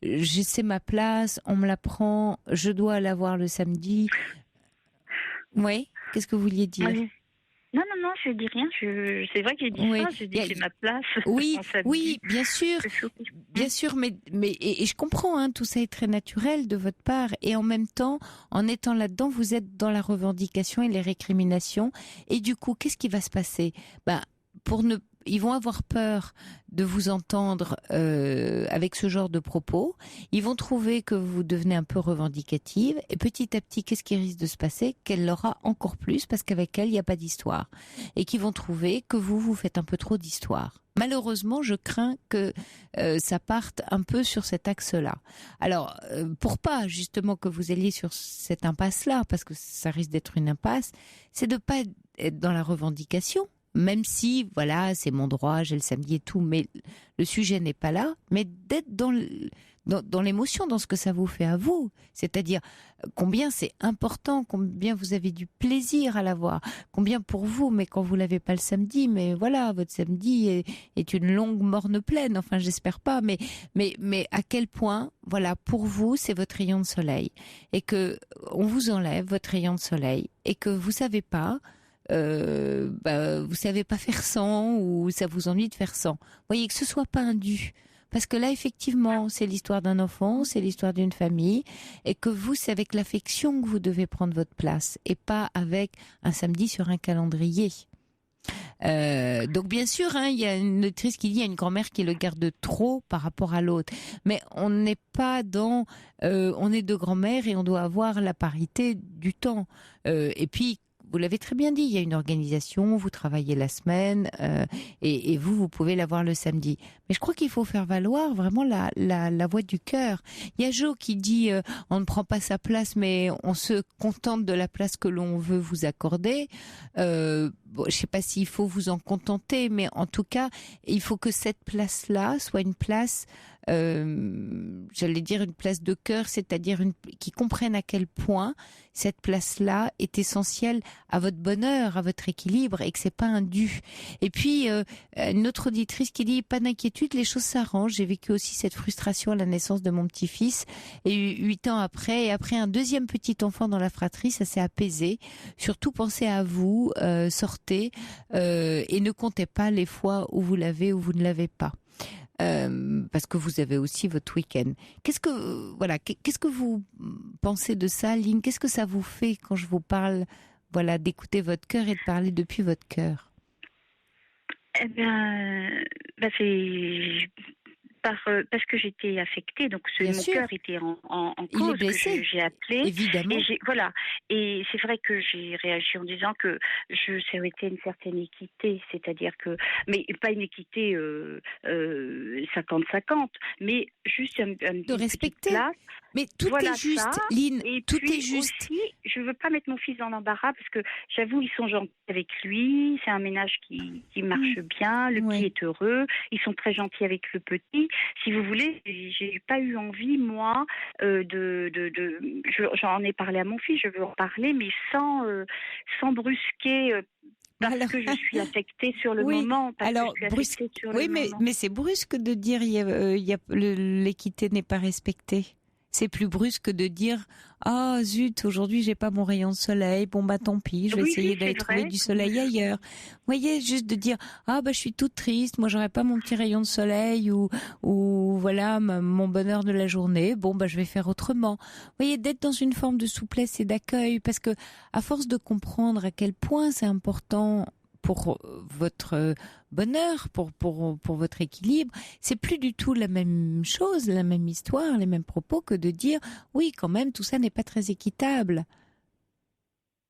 je sais ma place, on me la prend, je dois l'avoir le samedi. Oui, qu'est-ce que vous vouliez dire ? Non, je dis rien. C'est vrai que j'ai dit ça. J'ai dit c'est ma place. Oui, bien sûr, mais et je comprends. Hein, tout ça est très naturel de votre part, et en même temps, en étant là-dedans, vous êtes dans la revendication et les récriminations. Et du coup, qu'est-ce qui va se passer ? Ils vont avoir peur de vous entendre avec ce genre de propos. Ils vont trouver que vous devenez un peu revendicative. Et petit à petit, qu'est-ce qui risque de se passer ? Qu'elle l'aura encore plus parce qu'avec elle, il n'y a pas d'histoire. Et qu'ils vont trouver que vous faites un peu trop d'histoire. Malheureusement, je crains que ça parte un peu sur cet axe-là. Alors, pour pas justement que vous alliez sur cette impasse-là, parce que ça risque d'être une impasse, c'est de pas être dans la revendication. Même si, voilà, c'est mon droit, j'ai le samedi et tout, mais le sujet n'est pas là, mais d'être dans l'émotion, dans ce que ça vous fait à vous. C'est-à-dire combien c'est important, combien vous avez du plaisir à l'avoir, combien pour vous, mais quand vous l'avez pas le samedi, mais voilà, votre samedi est une longue morne pleine, enfin j'espère pas, mais à quel point, voilà, pour vous, c'est votre rayon de soleil. Et que on vous enlève votre rayon de soleil, et que vous savez pas, vous savez pas faire sans, ou ça vous ennuie de faire sans. Vous voyez, que ce soit pas un dû. Parce que là, effectivement, c'est l'histoire d'un enfant, c'est l'histoire d'une famille, et que vous, c'est avec l'affection que vous devez prendre votre place, et pas avec un samedi sur un calendrier. Donc bien sûr, hein, il y a une autrice qui dit il y a une grand-mère qui le garde trop par rapport à l'autre, mais on n'est pas dans on est deux grand-mères et on doit avoir la parité du temps. Et puis vous l'avez très bien dit, il y a une organisation, vous travaillez la semaine et vous pouvez l'avoir le samedi. Mais je crois qu'il faut faire valoir vraiment la voix du cœur. Il y a Jo qui dit on ne prend pas sa place, mais on se contente de la place que l'on veut vous accorder. Je ne sais pas s'il faut vous en contenter, mais en tout cas, il faut que cette place-là soit une place j'allais dire une place de cœur, c'est-à-dire qui comprennent à quel point cette place-là est essentielle à votre bonheur, à votre équilibre, et que c'est pas un dû. Et puis une autre auditrice qui dit pas d'inquiétude, les choses s'arrangent. J'ai vécu aussi cette frustration à la naissance de mon petit-fils, et 8 ans après, et après un deuxième petit enfant dans la fratrie, ça s'est apaisé. Surtout pensez à vous, sortez et ne comptez pas les fois où vous l'avez ou vous ne l'avez pas. Parce que vous avez aussi votre week-end. Qu'est-ce que vous pensez de ça, Lynn? Qu'est-ce que ça vous fait quand je vous parle, d'écouter votre cœur et de parler depuis votre cœur? Eh bien, c'est parce que j'étais affectée, donc mon cœur était en cause, que j'ai appelé. Évidemment. Et c'est vrai que j'ai réagi en disant que ça aurait été une certaine équité, c'est-à-dire que, mais pas une équité 50-50, mais juste de respecter. Place. Mais tout est juste, Lynn, tout est juste. Aussi, je veux pas mettre mon fils dans l'embarras parce que j'avoue, ils sont gentils avec lui, c'est un ménage qui marche bien, le petit est heureux, ils sont très gentils avec le petit. Si vous voulez, j'ai pas eu envie, moi, j'en ai parlé à mon fils, je veux en parler, mais sans brusquer. Parce que je suis affectée sur le moment. Mais c'est brusque de dire l'équité n'est pas respectée. C'est plus brusque de dire « zut, aujourd'hui j'ai pas mon rayon de soleil, bon bah tant pis, je vais essayer d'aller trouver du soleil ailleurs. » Vous voyez, juste de dire « je suis toute triste, moi j'aurais pas mon petit rayon de soleil ou voilà mon bonheur de la journée, bon bah je vais faire autrement. » Vous voyez, d'être dans une forme de souplesse et d'accueil, parce que à force de comprendre à quel point c'est important pour votre bonheur, pour votre équilibre, c'est plus du tout la même chose, la même histoire, les mêmes propos que de dire oui, quand même, tout ça n'est pas très équitable.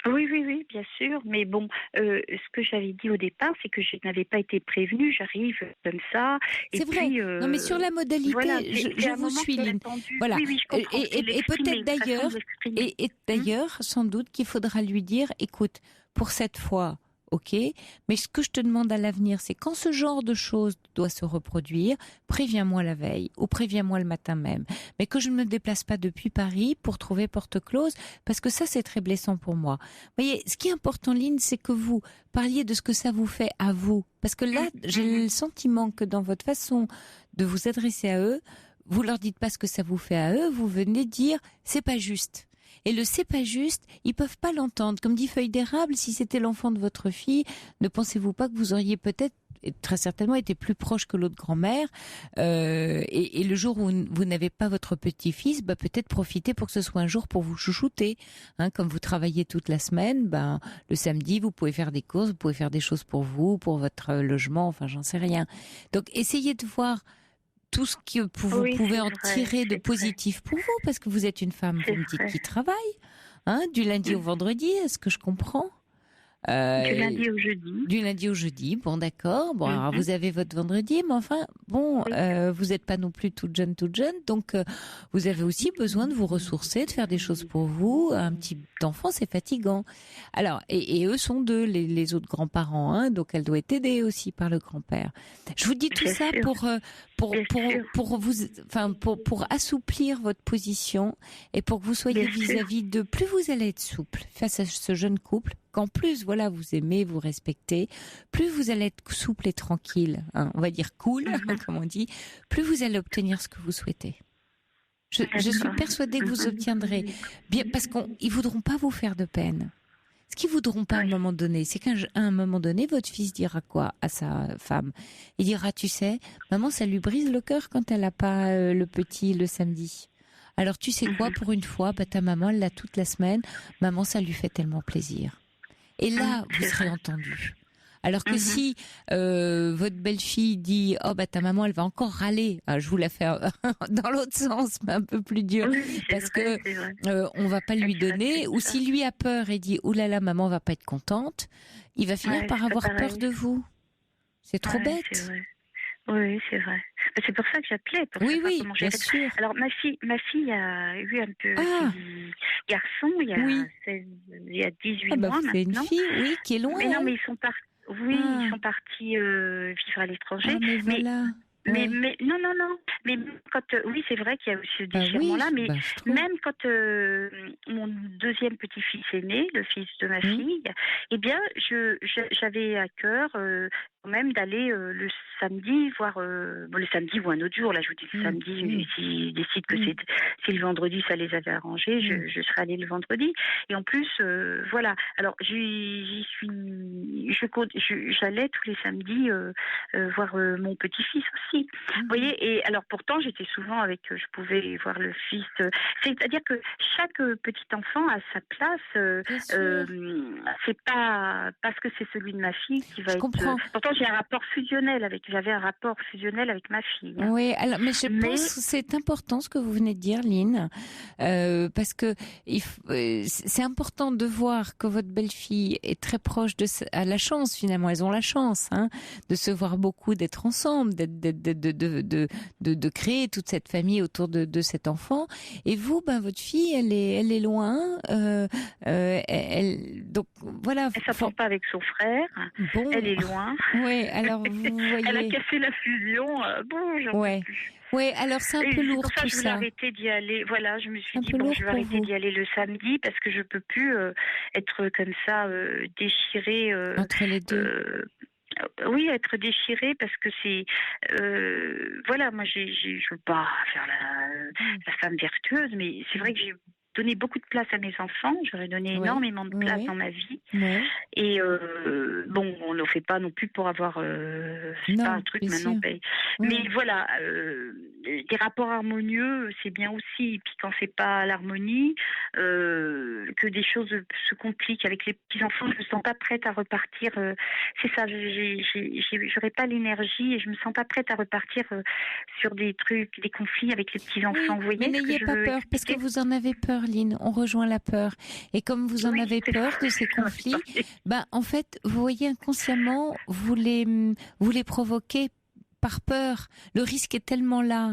Oui, bien sûr. Mais bon, ce que j'avais dit au départ, c'est que je n'avais pas été prévenue. J'arrive comme ça. C'est vrai. Non, mais sur la modalité, je vous suis, Lynn. Voilà. Oui, je comprends. Et peut-être d'ailleurs, et d'ailleurs, sans doute qu'il faudra lui dire, écoute, pour cette fois, ok, mais ce que je te demande à l'avenir, c'est quand ce genre de choses doit se reproduire, préviens-moi la veille ou préviens-moi le matin même. Mais que je ne me déplace pas depuis Paris pour trouver porte close, parce que ça, c'est très blessant pour moi. Vous voyez, ce qui est important, Lynn, c'est que vous parliez de ce que ça vous fait à vous. Parce que là, j'ai le sentiment que dans votre façon de vous adresser à eux, vous leur dites pas ce que ça vous fait à eux, vous venez dire « c'est pas juste ». Et le c'est pas juste, ils peuvent pas l'entendre. Comme dit Feuille d'érable, si c'était l'enfant de votre fille, ne pensez-vous pas que vous auriez peut-être, et très certainement, été plus proche que l'autre grand-mère, et le jour où vous n'avez pas votre petit-fils, peut-être profitez pour que ce soit un jour pour vous chouchouter. Comme vous travaillez toute la semaine, le samedi, vous pouvez faire des courses, vous pouvez faire des choses pour vous, pour votre logement, enfin, j'en sais rien. Donc, essayez de voir tout ce que vous pouvez en tirer de positif pour vous, parce que vous êtes une femme, vous me dites, qui travaille, du lundi au vendredi, est-ce que je comprends? Du lundi au jeudi. Du lundi au jeudi, bon d'accord. Bon, alors vous avez votre vendredi, mais enfin, bon, vous n'êtes pas non plus toute jeune, donc vous avez aussi besoin de vous ressourcer, de faire des choses pour vous. Un petit enfant, c'est fatigant. Alors, et eux sont deux, les autres grands-parents, donc elle doit être aidée aussi par le grand-père. Je vous dis tout ça pour assouplir votre position et pour que vous soyez vis-à-vis de, plus vous allez être souple face à ce jeune couple, qu'en plus, voilà, vous aimez, vous respectez, plus vous allez être souple et tranquille, on va dire cool, comme on dit, plus vous allez obtenir ce que vous souhaitez. Je suis persuadée que vous obtiendrez bien, parce qu'ils voudront pas vous faire de peine. Ce qu'ils voudront pas à un moment donné, c'est qu'à un moment donné, votre fils dira quoi à sa femme? Il dira, tu sais, maman, ça lui brise le cœur quand elle a pas le petit le samedi. Alors tu sais quoi, pour une fois, ta maman, elle l'a toute la semaine, maman, ça lui fait tellement plaisir. Et là, vous serez entendu. Alors que si votre belle-fille dit « Oh, ta maman, elle va encore râler », je vous la fais dans l'autre sens, mais un peu plus dur, parce que on va pas lui donner. Ou si lui a peur et dit « Oh là là, maman va pas être contente », il va finir par avoir peur de vous. C'est trop bête. Oui, c'est vrai. C'est pour ça que j'appelais. Oui, bien sûr. Alors, ma fille a eu un petit garçon il y a 18 mois maintenant. C'est une fille, oui, qui est loin. Mais non, mais ils sont partis vivre à l'étranger. Mais voilà. non, non, non. Mais quand, oui, c'est vrai qu'il y a aussi ce déchirement-là, mais même quand mon deuxième petit-fils est né, le fils de ma fille, eh bien, j'avais à cœur quand même d'aller le samedi voir, le samedi ou un autre jour, là je vous dis le samedi, s'ils décident que c'est le vendredi, ça les avait arrangés, je serais allée le vendredi. Et en plus, voilà, alors j'allais tous les samedis voir mon petit-fils aussi. Vous voyez, et alors pourtant j'étais souvent avec, je pouvais voir le fils. C'est-à-dire que chaque petit enfant a sa place. C'est pas parce que c'est celui de ma fille qui va être. Pourtant j'avais un rapport fusionnel avec ma fille. Oui, alors mais je pense que c'est important ce que vous venez de dire, Lynn, parce que c'est important de voir que votre belle-fille est très proche à la chance finalement. Elles ont la chance de se voir beaucoup, d'être ensemble, de créer toute cette famille autour de cet enfant. Et vous, votre fille, elle est loin. Donc voilà. Elle s'entend pas avec son frère. Bon. Elle est loin. Oui, alors vous voyez. Elle a cassé la fusion. J'en peux plus. Oui, alors c'est un peu lourd pour ça, tout je voulais ça. Arrêter d'y aller. Voilà, je me suis dit je vais arrêter d'y aller le samedi parce que je peux plus être comme ça déchirée. Entre les deux. Oui, être déchirée parce que c'est voilà, moi je veux pas faire la femme vertueuse, mais c'est vrai que j'ai donné beaucoup de place à mes enfants, j'aurais donné énormément de place dans ma vie. Et on ne le fait pas non plus pour avoir c'est pas un truc maintenant. Mais voilà, des rapports harmonieux, c'est bien aussi. Et puis quand c'est pas l'harmonie, que des choses se compliquent avec les petits enfants, je me sens pas prête à repartir. C'est ça, j'aurais pas l'énergie et je me sens pas prête à repartir sur des trucs, des conflits avec les petits enfants. Vous voyez, mais n'ayez pas peur, parce que vous en avez peur, Lynn. On rejoint la peur. Et comme vous en avez peur de ces conflits, en fait, vous voyez inconsciemment, vous les provoquez par peur. Le risque est tellement là.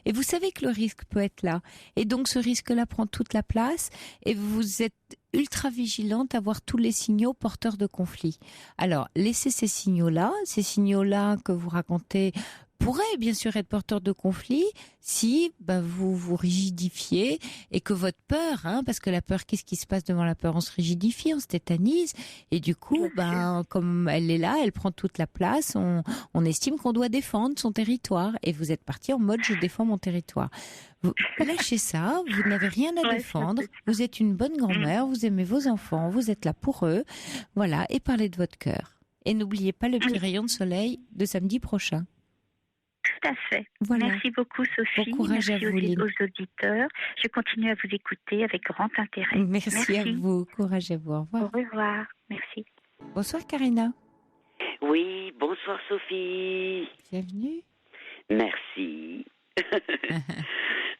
Et vous savez que le risque peut être là. Et donc, ce risque-là prend toute la place. Et vous êtes ultra vigilante à voir tous les signaux porteurs de conflit. Alors, laissez ces signaux-là que vous racontez pourraient bien sûr être porteurs de conflits si vous vous rigidifiez et que votre peur, parce que la peur, qu'est-ce qui se passe devant la peur? On se rigidifie, on se tétanise et du coup, comme elle est là, elle prend toute la place, on estime qu'on doit défendre son territoire et vous êtes parti en mode je défends mon territoire. Vous lâchez ça, vous n'avez rien à défendre, vous êtes une bonne grand-mère, vous aimez vos enfants, vous êtes là pour eux, voilà, et parlez de votre cœur. Et n'oubliez pas le petit rayon de soleil de samedi prochain. Tout à fait. Voilà. Merci beaucoup, Sophie. Bon courage Merci à vous, Lynn. aux auditeurs. Je continue à vous écouter avec grand intérêt. Merci à vous. Courage à vous. Au revoir. Au revoir. Merci. Bonsoir, Karina. Oui, bonsoir, Sophie. Bienvenue. Merci.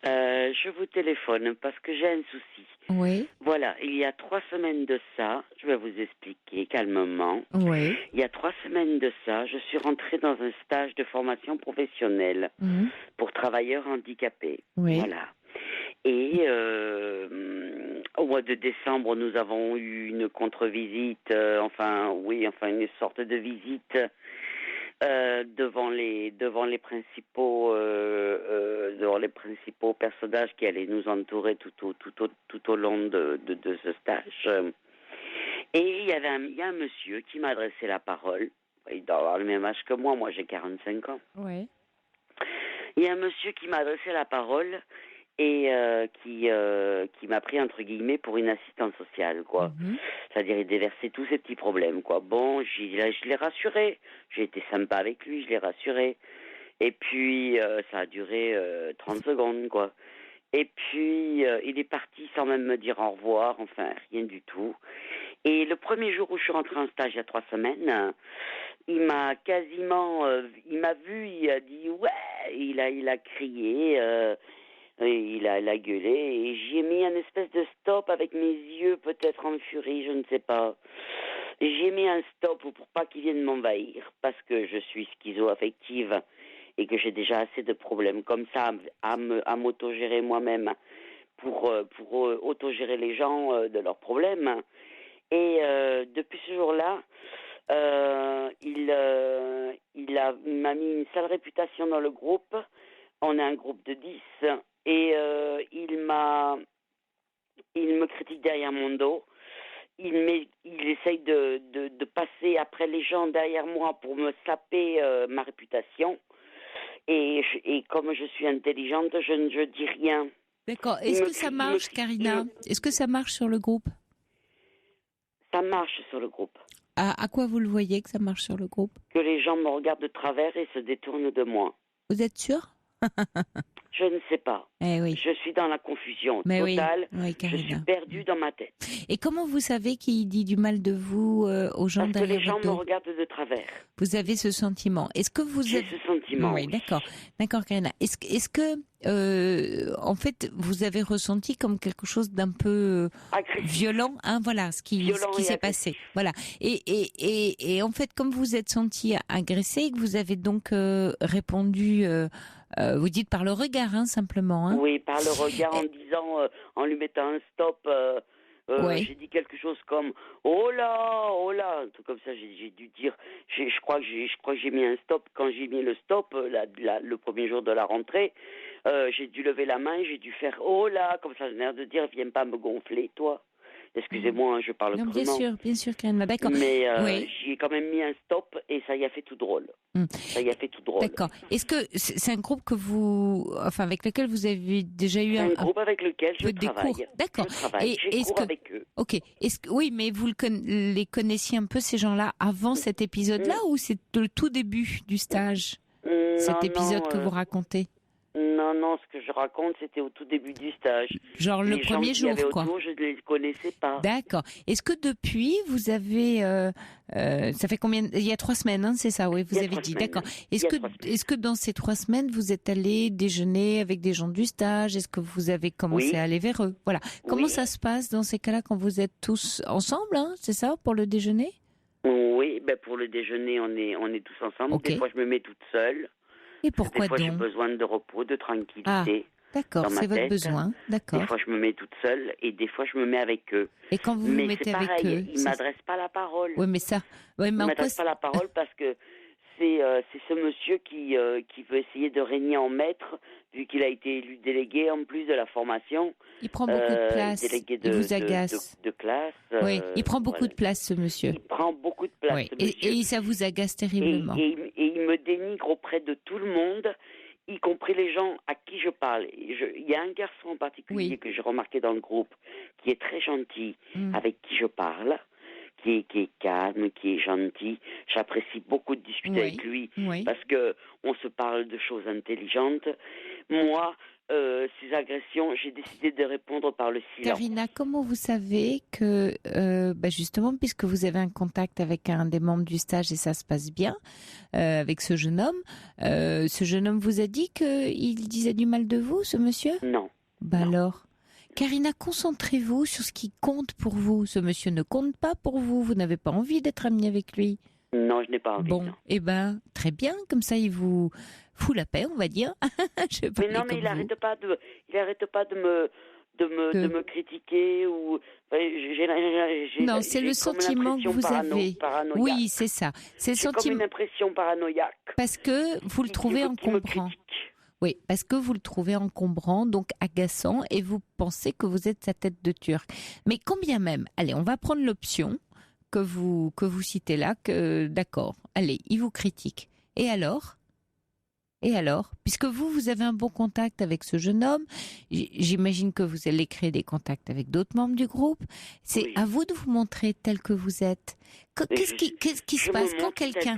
Je vous téléphone parce que j'ai un souci. Oui. Voilà, il y a 3 semaines de ça, je vais vous expliquer calmement. Oui. Il y a 3 semaines de ça, je suis rentrée dans un stage de formation professionnelle pour travailleurs handicapés. Oui. Voilà. Et au mois de décembre, nous avons eu une contre-visite, une sorte de visite devant les principaux personnages qui allaient nous entourer tout au long de ce stage. Et il y a un monsieur qui m'a adressé la parole. Il doit avoir le même âge que moi j'ai 45 ans. Ouais. Il y a un monsieur qui m'a adressé la parole et qui m'a pris entre guillemets pour une assistante sociale, quoi. C'est-à-dire il déversait tous ses petits problèmes, quoi. Bon, je l'ai rassuré, j'ai été sympa avec lui, je l'ai rassuré. Et puis ça a duré 30 secondes, quoi. Et puis il est parti sans même me dire au revoir, enfin rien du tout. Et le premier jour où je suis rentrée en stage il y a 3 semaines, il m'a il m'a vu, il a dit ouais, il a crié. Il a gueulé et j'y ai mis un espèce de stop avec mes yeux peut-être en furie, je ne sais pas. J'ai mis un stop pour pas qu'il vienne m'envahir parce que je suis schizo-affective et que j'ai déjà assez de problèmes comme ça à m'autogérer moi-même pour autogérer les gens de leurs problèmes. Et depuis ce jour-là, Il m'a mis une sale réputation dans le groupe. On est un groupe de 10 et il me critique derrière mon dos. Il essaye de passer après les gens derrière moi pour me saper ma réputation. Et comme je suis intelligente, je dis rien. D'accord. Est-ce que ça marche, Karina ? Est-ce que ça marche sur le groupe ? Ça marche sur le groupe. À quoi vous le voyez que ça marche sur le groupe ? Que les gens me regardent de travers et se détournent de moi. Vous êtes sûr ? Je ne sais pas. Oui. Je suis dans la confusion totale. Oui, je suis perdue dans ma tête. Et comment vous savez qu'il dit du mal de vous aux gens derrière votre dos ? Parce que les gens me regardent de travers. Vous avez ce sentiment. Est-ce que vous J'ai ce sentiment. Oui, d'accord. D'accord, Karina. Est-ce que, en fait, vous avez ressenti comme quelque chose d'un peu violent, hein, voilà, ce qui s'est passé. Voilà. Et en fait, comme vous êtes senti agressé, que vous avez donc répondu. Vous dites par le regard, hein, simplement. Hein. Oui, par le regard, en disant, en lui mettant un stop. J'ai dit quelque chose comme oh là, un truc comme ça. J'ai dû dire. Je crois que j'ai mis un stop. Quand j'ai mis le stop, le premier jour de la rentrée, j'ai dû lever la main, j'ai dû faire oh là, comme ça, j'ai l'air de dire viens pas me gonfler, toi. Excusez-moi, hein, je parle crûment. Bien sûr, Karina, d'accord. Mais j'y ai quand même mis un stop et ça y a fait tout drôle. Ça y a fait tout drôle. D'accord. Est-ce que c'est un groupe avec lequel vous avez déjà eu un groupe avec lequel je travaille. Cours. D'accord. J'ai cours avec eux. Ok. Oui, mais vous les connaissiez un peu ces gens-là avant cet épisode-là ou c'est le tout début du stage cet épisode que vous racontez? Non, ce que je raconte, c'était au tout début du stage. Genre le premier jour, quoi. Autour, je ne les connaissais pas. D'accord. Est-ce que depuis, vous avez... ça fait combien... Il y a 3 semaines, hein, c'est ça, oui, vous avez dit. D'accord. Est-ce que dans ces 3 semaines, vous êtes allé déjeuner avec des gens du stage? Est-ce que vous avez commencé à aller vers eux? Voilà. Comment ça se passe dans ces cas-là quand vous êtes tous ensemble, hein, c'est ça, pour le déjeuner? Oui, pour le déjeuner, on est tous ensemble. Okay. Des fois, je me mets toute seule. Et pourquoi donc ? Des fois, j'ai besoin de repos, de tranquillité. Ah, d'accord, c'est votre besoin. D'accord. Des fois, je me mets toute seule et des fois, je me mets avec eux. Et quand vous vous mettez avec eux, ils ne m'adressent pas la parole. Oui, mais ça... Ils ne m'adressent pas la parole parce que c'est ce monsieur qui veut essayer de régner en maître, vu qu'il a été élu délégué en plus de la formation. Il prend beaucoup de place. Délégué il vous agace. De classe. Oui, il prend beaucoup de place, ce monsieur. Il prend beaucoup de place, ce monsieur. Et ça vous agace terriblement. Et il me dénigre auprès de tout le monde, y compris les gens à qui je parle. Il y a un garçon en particulier que j'ai remarqué dans le groupe, qui est très gentil, avec qui je parle. Qui est calme, qui est gentil. J'apprécie beaucoup de discuter avec lui parce que on se parle de choses intelligentes. Moi, ces agressions, j'ai décidé de répondre par le silence. Karina, comment vous savez que, justement, puisque vous avez un contact avec un des membres du stage et ça se passe bien, avec ce jeune homme vous a dit qu'il disait du mal de vous, ce monsieur ? Non. Non. Alors ? Karina, concentrez-vous sur ce qui compte pour vous. Ce monsieur ne compte pas pour vous. Vous n'avez pas envie d'être amie avec lui. Non, je n'ai pas envie. Bon, très bien. Comme ça, il vous fout la paix, on va dire. Mais il n'arrête pas de me critiquer ou. Non, c'est le sentiment que vous avez. Paranoïaque. Oui, c'est ça. C'est comme une impression paranoïaque. Parce que vous le trouvez encombrant. Oui, parce que vous le trouvez encombrant, donc agaçant, et vous pensez que vous êtes sa tête de Turc. Mais combien même, allez, on va prendre l'option que vous citez là, d'accord, allez, il vous critique. Et alors ? Puisque vous avez un bon contact avec ce jeune homme, j'imagine que vous allez créer des contacts avec d'autres membres du groupe. C'est à vous de vous montrer tel que vous êtes. Qu'est-ce qui se passe quand quelqu'un...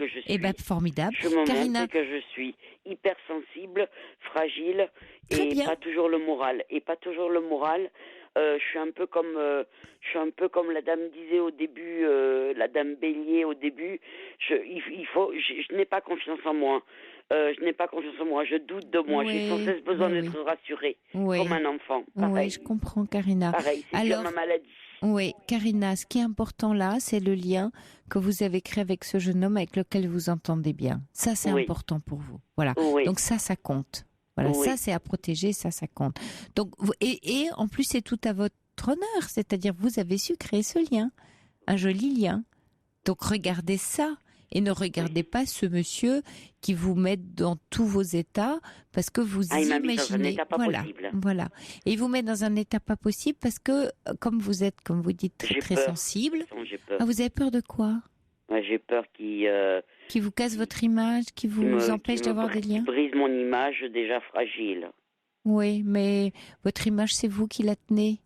formidable. Je me montre que je suis hypersensible, fragile et pas toujours le moral. Je suis un peu comme la dame disait au début, la dame Bélier au début. Je n'ai pas confiance en moi. Je doute de moi. J'ai sans cesse besoin d'être rassurée, comme un enfant. Pareil. Oui, je comprends, Karina. Pareil, c'est comme ma maladie. Oui, Karina, ce qui est important là, c'est le lien que vous avez créé avec ce jeune homme avec lequel vous entendez bien. Ça, c'est important pour vous. Voilà. Oui. Donc ça compte. Voilà, ça c'est à protéger, ça compte. Donc et en plus c'est tout à votre honneur, c'est-à-dire vous avez su créer ce lien, un joli lien. Donc regardez ça et ne regardez pas ce monsieur qui vous met dans tous vos états parce que vous il m'a mis imaginez. dans un état pas possible. Voilà. Et il vous met dans un état pas possible parce que comme vous dites, très peur. sensible. J'ai peur. Ah, vous avez peur de quoi? Ouais, j'ai peur qu'il vous casse votre image, qui vous empêche d'avoir des liens. Qui brise mon image déjà fragile. Oui, mais votre image, c'est vous qui la tenez.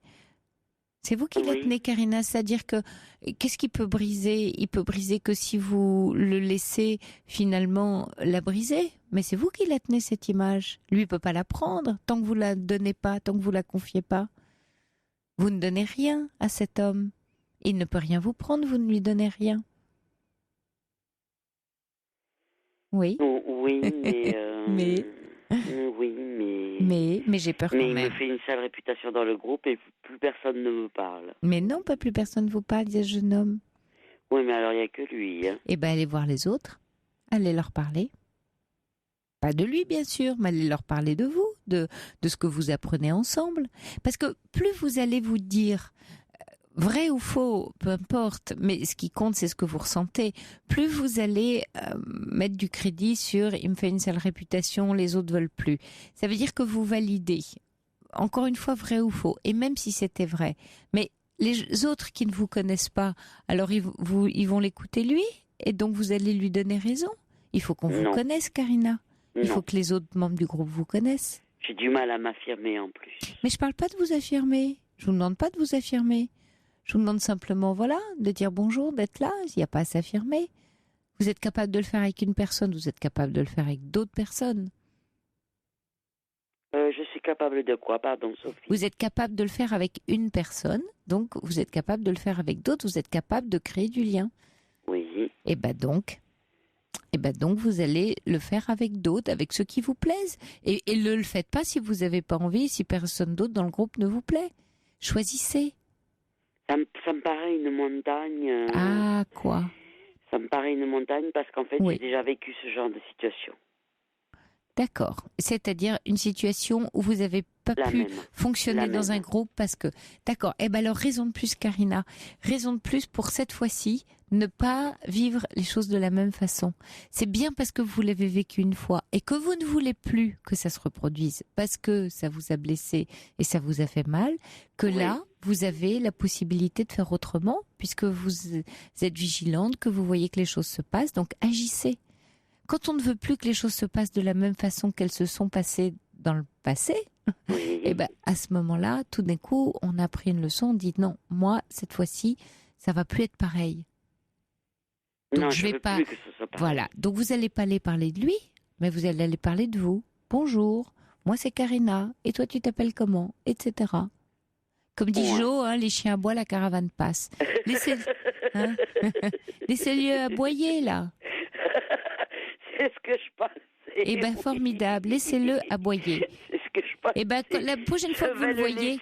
C'est vous qui la tenez, Karina. C'est-à-dire que qu'est-ce qui peut briser? Il peut briser que si vous le laissez finalement la briser. Mais c'est vous qui la tenez, cette image. Lui, il peut pas la prendre tant que vous la donnez pas, tant que vous la confiez pas. Vous ne donnez rien à cet homme. Il ne peut rien vous prendre, vous ne lui donnez rien. Oui. Oui, mais... Mais j'ai peur quand même. Mais il me fait une sale réputation dans le groupe et plus personne ne me parle. Mais non, pas plus personne ne vous parle, ce jeune homme. Oui, mais alors il n'y a que lui. Hein. Eh bien, allez voir les autres. Allez leur parler. Pas de lui, bien sûr, mais allez leur parler de vous, de ce que vous apprenez ensemble. Parce que plus vous allez vous dire vrai ou faux, peu importe, mais ce qui compte, c'est ce que vous ressentez. Plus vous allez mettre du crédit sur « il me fait une sale réputation, les autres veulent plus ». Ça veut dire que vous validez, encore une fois, vrai ou faux, et même si c'était vrai. Mais les autres qui ne vous connaissent pas, alors ils vont l'écouter lui, et donc vous allez lui donner raison. Il faut qu'on vous connaisse, Karina. Il faut que les autres membres du groupe vous connaissent. J'ai du mal à m'affirmer en plus. Mais je ne parle pas de vous affirmer. Je ne vous demande pas de vous affirmer. Je vous demande simplement, voilà, de dire bonjour, d'être là. Il n'y a pas à s'affirmer. Vous êtes capable de le faire avec une personne, vous êtes capable de le faire avec d'autres personnes. Je suis capable de quoi, pardon, Sophie? Vous êtes capable de le faire avec une personne, donc vous êtes capable de le faire avec d'autres, vous êtes capable de créer du lien. Oui. Et ben donc, vous allez le faire avec d'autres, avec ceux qui vous plaisent. Et ne le faites pas si vous n'avez pas envie, si personne d'autre dans le groupe ne vous plaît. Choisissez. Ça me paraît une montagne. Ah, quoi? Ça me paraît une montagne parce qu'en fait, j'ai déjà vécu ce genre de situation. D'accord. C'est-à-dire une situation où vous n'avez pas pu fonctionner dans un groupe parce que... D'accord. Eh bien alors, raison de plus, Karina. Raison de plus pour cette fois-ci, ne pas vivre les choses de la même façon. C'est bien parce que vous l'avez vécu une fois et que vous ne voulez plus que ça se reproduise parce que ça vous a blessé et ça vous a fait mal, que là, vous avez la possibilité de faire autrement puisque vous êtes vigilante, que vous voyez que les choses se passent. Donc, agissez. Quand on ne veut plus que les choses se passent de la même façon qu'elles se sont passées dans le passé, et ben à ce moment-là, tout d'un coup, on a pris une leçon, on dit non, moi cette fois-ci, ça va plus être pareil. Donc non, je vais pas. Plus que ce soit pareil. Voilà. Donc vous allez pas aller parler de lui, mais vous allez aller parler de vous. Bonjour, moi c'est Karina, et toi tu t'appelles comment, etc. Comme dit Jo, les chiens aboient, la caravane passe. Laissez-le aboyer là. C'est ce que je pensais. Eh bien, formidable. Laissez-le aboyer. C'est ce que je pensais. Eh bien, la prochaine fois que vous le voyez,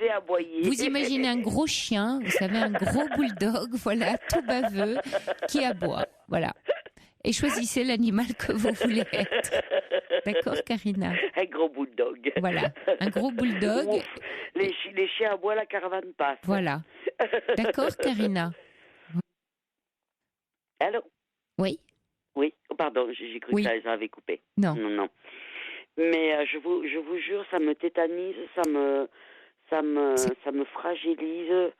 vous imaginez un gros chien, vous savez, un gros bulldog, voilà, tout baveux, qui aboie. Voilà. Et choisissez l'animal que vous voulez être. D'accord, Karina? Un gros bulldog. Voilà. Un gros bulldog. Ouf, les chiens aboient, la caravane passe. Voilà. D'accord, Karina? Allô? Oui. Oui, pardon, j'ai cru que ça avait coupé. Non. Mais je vous jure, ça me tétanise, ça me fragilise,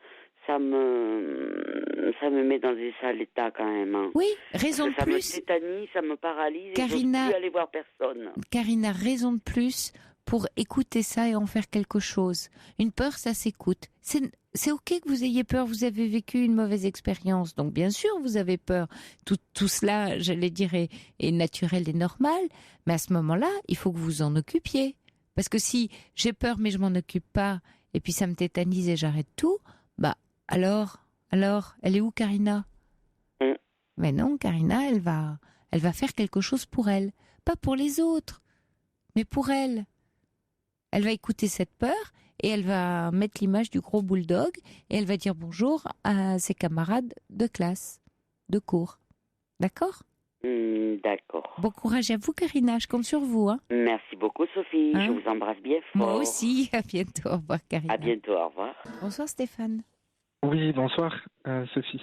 ça me met dans des sales états quand même. Hein. Oui, raison de plus. Ça me tétanise, ça me paralyse, Karina, et je ne peux plus aller voir personne. Karina, raison de plus pour écouter ça et en faire quelque chose. Une peur, ça s'écoute. C'est ok que vous ayez peur, vous avez vécu une mauvaise expérience, donc bien sûr vous avez peur. Tout cela, j'allais dire, est naturel et normal, mais à ce moment-là, il faut que vous en occupiez. Parce que si j'ai peur mais je m'en occupe pas, et puis ça me tétanise et j'arrête tout, bah alors, elle est où Karina? Mais non, Karina, elle va faire quelque chose pour elle. Pas pour les autres, mais pour elle. Elle va écouter cette peur et elle va mettre l'image du gros bulldog et elle va dire bonjour à ses camarades de classe, de cours. D'accord? D'accord. Bon courage à vous, Karina. Je compte sur vous. Hein. Merci beaucoup, Sophie. Je vous embrasse bien fort. Moi aussi. À bientôt. Au revoir, Karina. À bientôt. Au revoir. Bonsoir, Stéphane. Oui, bonsoir, Sophie.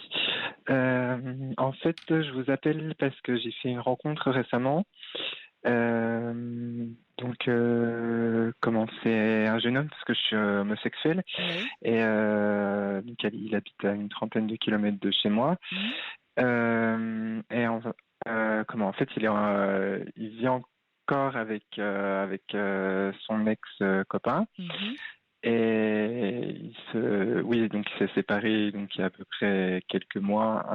En fait, je vous appelle parce que j'ai fait une rencontre récemment. Donc, c'est un jeune homme parce que je suis homosexuel. Oui. Et donc, il habite à une trentaine de kilomètres de chez moi. Et en fait, il vit encore avec son ex-copain. Et donc il s'est séparé donc il y a à peu près quelques mois,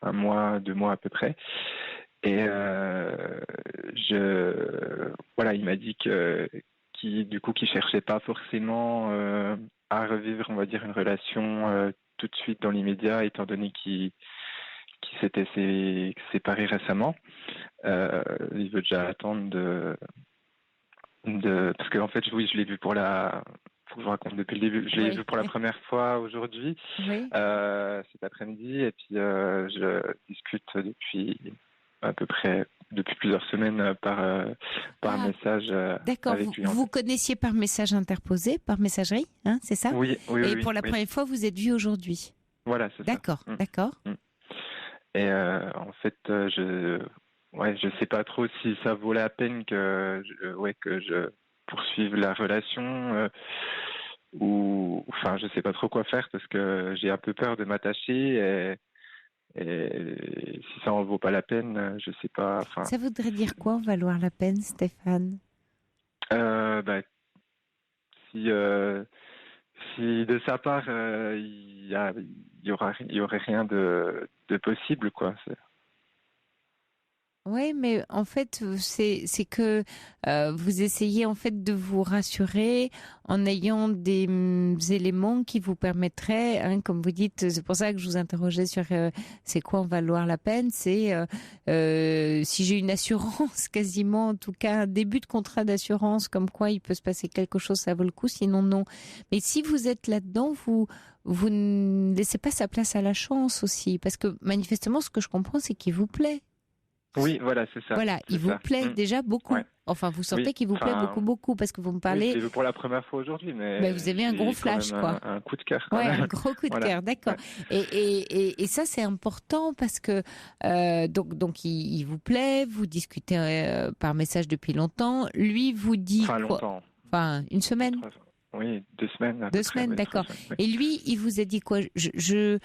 un mois, 2 mois à peu près. Et il m'a dit qu'il cherchait pas forcément à revivre, on va dire, une relation tout de suite dans l'immédiat, étant donné qu'il s'était séparé récemment. Il veut déjà attendre parce qu'en fait, oui, je l'ai vu faut que je vous raconte depuis le début. Je l'ai vu pour la première fois aujourd'hui, cet après-midi, et puis je discute depuis plusieurs semaines par message. D'accord, avec lui. Vous connaissiez par message interposé, par messagerie, hein, c'est ça? Oui. Et pour la première fois, vous êtes vus aujourd'hui? Voilà, c'est ça. D'accord. Et en fait, je sais pas trop si ça vaut la peine que je poursuive la relation je sais pas trop quoi faire parce que j'ai un peu peur de m'attacher et si ça en vaut pas la peine, je sais pas. Ça voudrait dire quoi, valoir la peine, Stéphane? Si de sa part il y aurait rien de possible, quoi. Oui, mais en fait, c'est que vous essayez en fait de vous rassurer en ayant des éléments qui vous permettraient, hein, comme vous dites, c'est pour ça que je vous interrogeais sur c'est quoi en valoir la peine. C'est si j'ai une assurance, quasiment, en tout cas un début de contrat d'assurance, comme quoi il peut se passer quelque chose, ça vaut le coup. Sinon, non. Mais si vous êtes là-dedans, vous ne laissez pas sa place à la chance aussi, parce que manifestement, ce que je comprends, c'est qu'il vous plaît. Oui, voilà, c'est ça. Voilà, il vous plaît déjà beaucoup. Ouais. Enfin, vous sentez qu'il vous plaît beaucoup, parce que vous me parlez. Oui, je l'ai vu pour la première fois aujourd'hui, mais vous avez un gros flash, quoi. Un coup de cœur. Ouais, un gros coup de cœur, d'accord. Ouais. Et ça, c'est important parce que donc il vous plaît, vous discutez par message depuis longtemps. Lui vous dit quoi? Longtemps. Enfin, une semaine. Oui, 2 semaines. 2 semaines, d'accord. Et lui, il vous a dit quoi? J'ai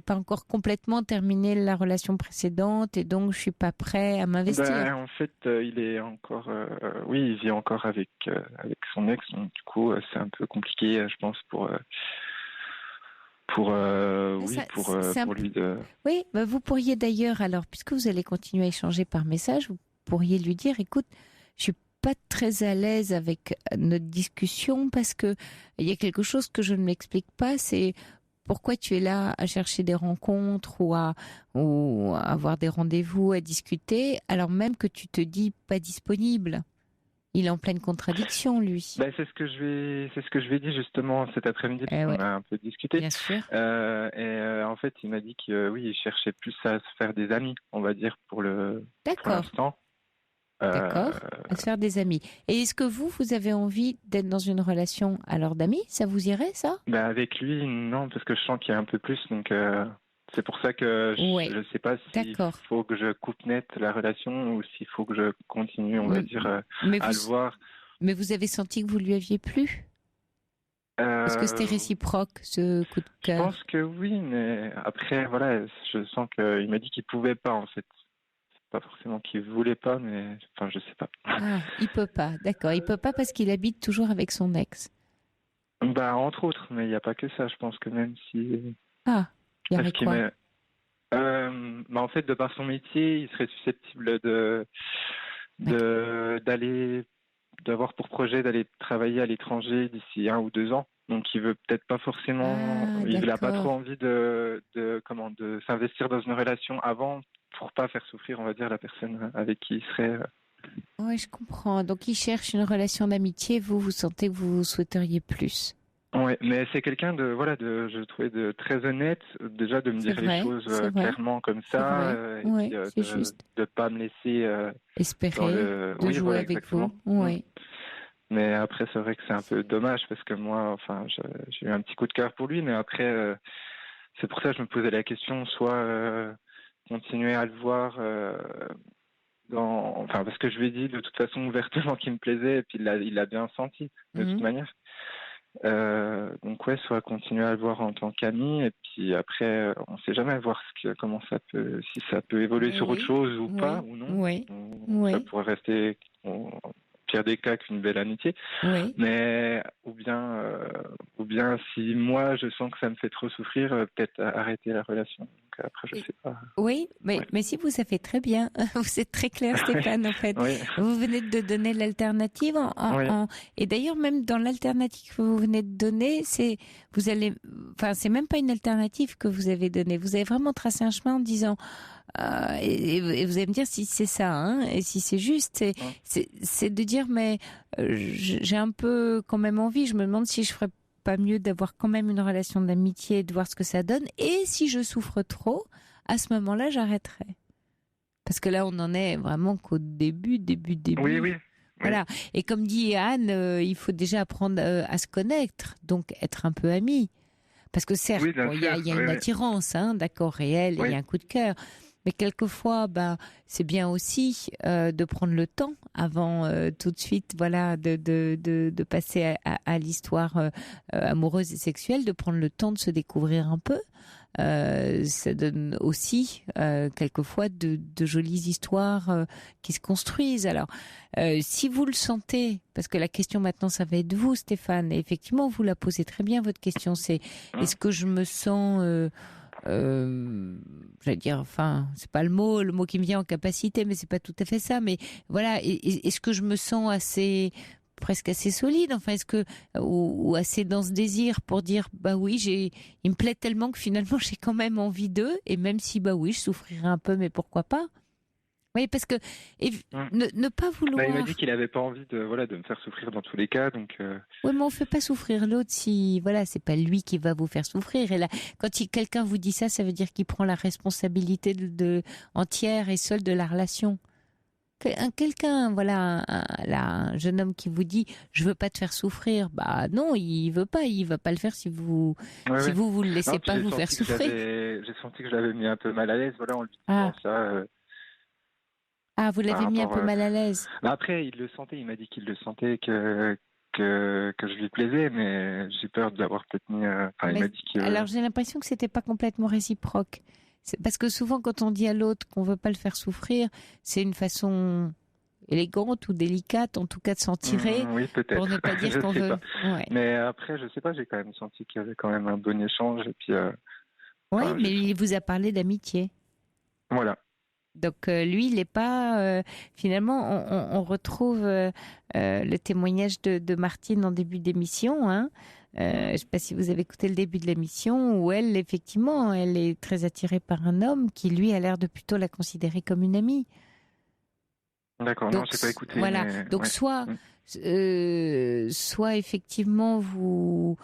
pas encore complètement terminé la relation précédente et donc je suis pas prêt à m'investir. En fait, il est encore, il vit encore avec son ex, donc du coup, c'est un peu compliqué, je pense, pour lui de. Oui, vous pourriez d'ailleurs, alors, puisque vous allez continuer à échanger par message, vous pourriez lui dire, écoute, je suis pas très à l'aise avec notre discussion parce que il y a quelque chose que je ne m'explique pas, c'est pourquoi tu es là à chercher des rencontres ou à avoir des rendez-vous, à discuter, alors même que tu te dis pas disponible. Il est en pleine contradiction, lui. C'est ce que je lui ai dit justement cet après-midi, parce qu'on a un peu discuté. Bien sûr. En fait, il m'a dit que oui, il cherchait plus à se faire des amis, on va dire, pour l'instant. D'accord, à se faire des amis. Et est-ce que vous avez envie d'être dans une relation alors d'amis? Ça vous irait, ça? Avec lui, non, parce que je sens qu'il y a un peu plus, donc c'est pour ça que je ne sais pas s'il faut que je coupe net la relation ou s'il faut que je continue, on va dire, à le voir. Mais vous avez senti que vous lui aviez plu? Est-ce que c'était réciproque, ce coup de cœur? Je pense que oui, mais après, voilà, je sens qu'il m'a dit qu'il pouvait pas, en fait. Pas forcément qu'il voulait pas, mais enfin, je sais pas. Ah, il peut pas, d'accord. Il peut pas parce qu'il habite toujours avec son ex. Entre autres, mais il n'y a pas que ça. Je pense que même si. Ah, il y aurait quoi? En fait, de par son métier, il serait susceptible d'avoir pour projet d'aller travailler à l'étranger d'ici 1 ou 2 ans. Donc, il veut peut-être pas forcément. Il n'a pas trop envie de s'investir dans une relation avant, pour pas faire souffrir, on va dire, la personne avec qui il serait. Oui, je comprends. Donc, il cherche une relation d'amitié. Vous sentez que vous souhaiteriez plus. Oui, mais c'est quelqu'un je trouvais de très honnête, déjà de me dire les choses clairement comme ça, et puis de pas me laisser espérer de jouer avec vous. Oui. Mais après, c'est vrai que c'est un peu dommage parce que moi, enfin, j'ai eu un petit coup de cœur pour lui, mais après. c'est pour ça que je me posais la question, soit continuer à le voir parce que je lui ai dit de toute façon ouvertement qu'il me plaisait, et puis il l'a bien senti de toute manière. Donc ouais, soit continuer à le voir en tant qu'ami, et puis après on sait jamais, voir comment ça peut, si ça peut évoluer sur autre chose ou pas, ou non. Ça pourrait rester au pire des cas qu'une belle amitié. Mais ou bien si moi je sens que ça me fait trop souffrir, peut-être arrêter la relation. Donc après je sais pas. Oui, mais si vous savez très bien, vous êtes très clair, Stéphane, en fait. Vous venez de donner l'alternative et d'ailleurs même dans l'alternative que vous venez de donner, c'est même pas une alternative que vous avez donnée. Vous avez vraiment tracé un chemin en disant et vous allez me dire si c'est ça, hein, et si c'est juste, c'est de dire mais j'ai un peu quand même envie. Je me demande si je ferais pas mieux d'avoir quand même une relation d'amitié, de voir ce que ça donne. Et si je souffre trop, à ce moment-là, j'arrêterai. Parce que là, on en est vraiment qu'au début. Oui. Voilà. Et comme dit Anne, il faut déjà apprendre à se connaître, donc être un peu amis. Parce que certes, il y a une attirance, hein, d'accord, réelle, il y a un coup de cœur. Mais quelquefois, c'est bien aussi de prendre le temps avant tout de suite, voilà, de passer à l'histoire amoureuse et sexuelle, de prendre le temps de se découvrir un peu. Ça donne aussi quelquefois de jolies histoires qui se construisent. Alors, si vous le sentez, parce que la question maintenant, ça va être vous, Stéphane, et effectivement, vous la posez très bien, votre question, c'est est-ce que je me sens... j'allais dire, enfin, c'est pas le mot qui me vient en capacité, mais c'est pas tout à fait ça. Mais voilà, est-ce que je me sens presque assez solide, enfin, est-ce que ou assez dans ce désir pour dire, oui, il me plaît tellement que finalement j'ai quand même envie d'eux, et même si oui, je souffrirai un peu, mais pourquoi pas. Oui, parce que ne pas vouloir. Il m'a dit qu'il avait pas envie de me faire souffrir dans tous les cas, donc. Oui, mais on fait pas souffrir l'autre si c'est pas lui qui va vous faire souffrir. Et là, quand quelqu'un vous dit ça, ça veut dire qu'il prend la responsabilité entière et seule de la relation. Quelqu'un, un jeune homme qui vous dit je veux pas te faire souffrir, non, il va pas le faire si vous vous le laissez pas vous faire souffrir. J'ai senti que je l'avais mis un peu mal à l'aise, on lui disant ça. Vous l'avez mis un peu mal à l'aise. Après, il le sentait, il m'a dit qu'il le sentait, que je lui plaisais, mais j'ai peur d'avoir peut-être mis... il m'a dit que... Alors j'ai l'impression que c'était pas complètement réciproque. C'est parce que souvent quand on dit à l'autre qu'on veut pas le faire souffrir, c'est une façon élégante ou délicate, en tout cas de s'en tirer, pour ne pas dire qu'on veut... Ouais. Mais après, je sais pas, j'ai quand même senti qu'il y avait quand même un bon échange. Et puis, mais il vous a parlé d'amitié. Voilà. Donc lui, il n'est pas... finalement, on retrouve le témoignage de Martine en début d'émission. Hein. Je ne sais pas si vous avez écouté le début de l'émission, où elle, effectivement, elle est très attirée par un homme qui, lui, a l'air de plutôt la considérer comme une amie. D'accord, non, je n'ai pas écouté. Voilà, mais... donc soit effectivement, vous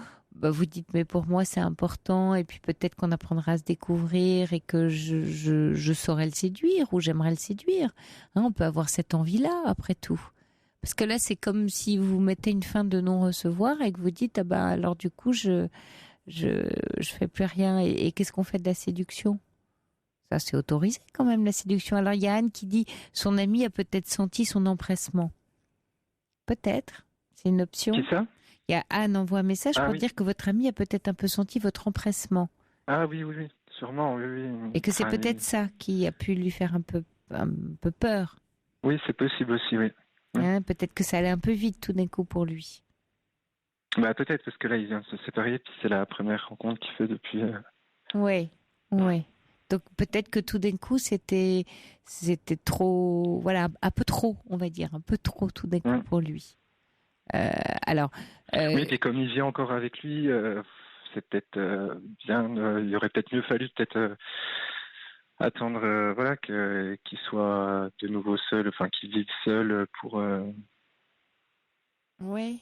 dites mais pour moi c'est important, et puis peut-être qu'on apprendra à se découvrir et que je saurais le séduire ou j'aimerais le séduire. Hein, on peut avoir cette envie-là après tout. Parce que là c'est comme si vous mettez une fin de non-recevoir et que vous dites alors du coup je fais plus rien, et qu'est-ce qu'on fait de la séduction? Ça c'est autorisé quand même, la séduction. Alors il y a Anne qui dit son amie a peut-être senti son empressement. Peut-être, c'est une option. Qui ça? Il y a Anne envoie un message pour dire que votre amie a peut-être un peu senti votre empressement. Ah oui, sûrement, oui. Et que c'est peut-être ça qui a pu lui faire un peu peur. Oui, c'est possible aussi, oui. Hein, peut-être que ça allait un peu vite tout d'un coup pour lui. Peut-être, parce que là, il vient de se séparer, puis c'est la première rencontre qu'il fait depuis... Oui. Donc peut-être que tout d'un coup, c'était trop, un peu trop, on va dire, un peu trop tout d'un coup pour lui. Oui, et comme il vit encore avec lui, c'est peut-être bien. Il aurait peut-être mieux fallu attendre, qu'il soit de nouveau seul, enfin qu'il vive seul pour. Oui.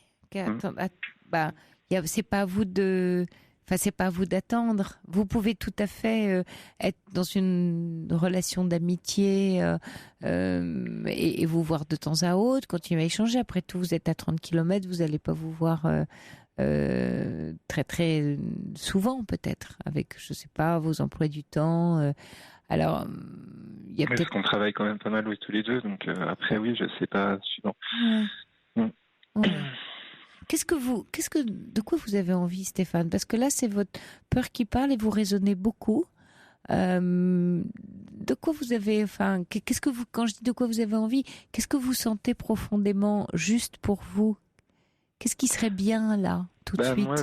C'est pas à vous de. Enfin, c'est pas à vous d'attendre. Vous pouvez tout à fait être dans une relation d'amitié et vous voir de temps à autre, continuer à échanger. Après tout, vous êtes à 30 km, vous n'allez pas vous voir très très très souvent peut-être, avec, je sais pas, vos emplois du temps. Alors, il y a parce peut-être... qu'on travaille quand même pas mal, oui, tous les deux, donc après, oui, je sais pas, suivant. Ouais. De quoi vous avez envie, Stéphane? Parce que là, c'est votre peur qui parle et vous raisonnez beaucoup. De quoi vous avez, quand je dis de quoi vous avez envie, qu'est-ce que vous sentez profondément juste pour vous? Qu'est-ce qui serait bien là, tout de suite? Moi,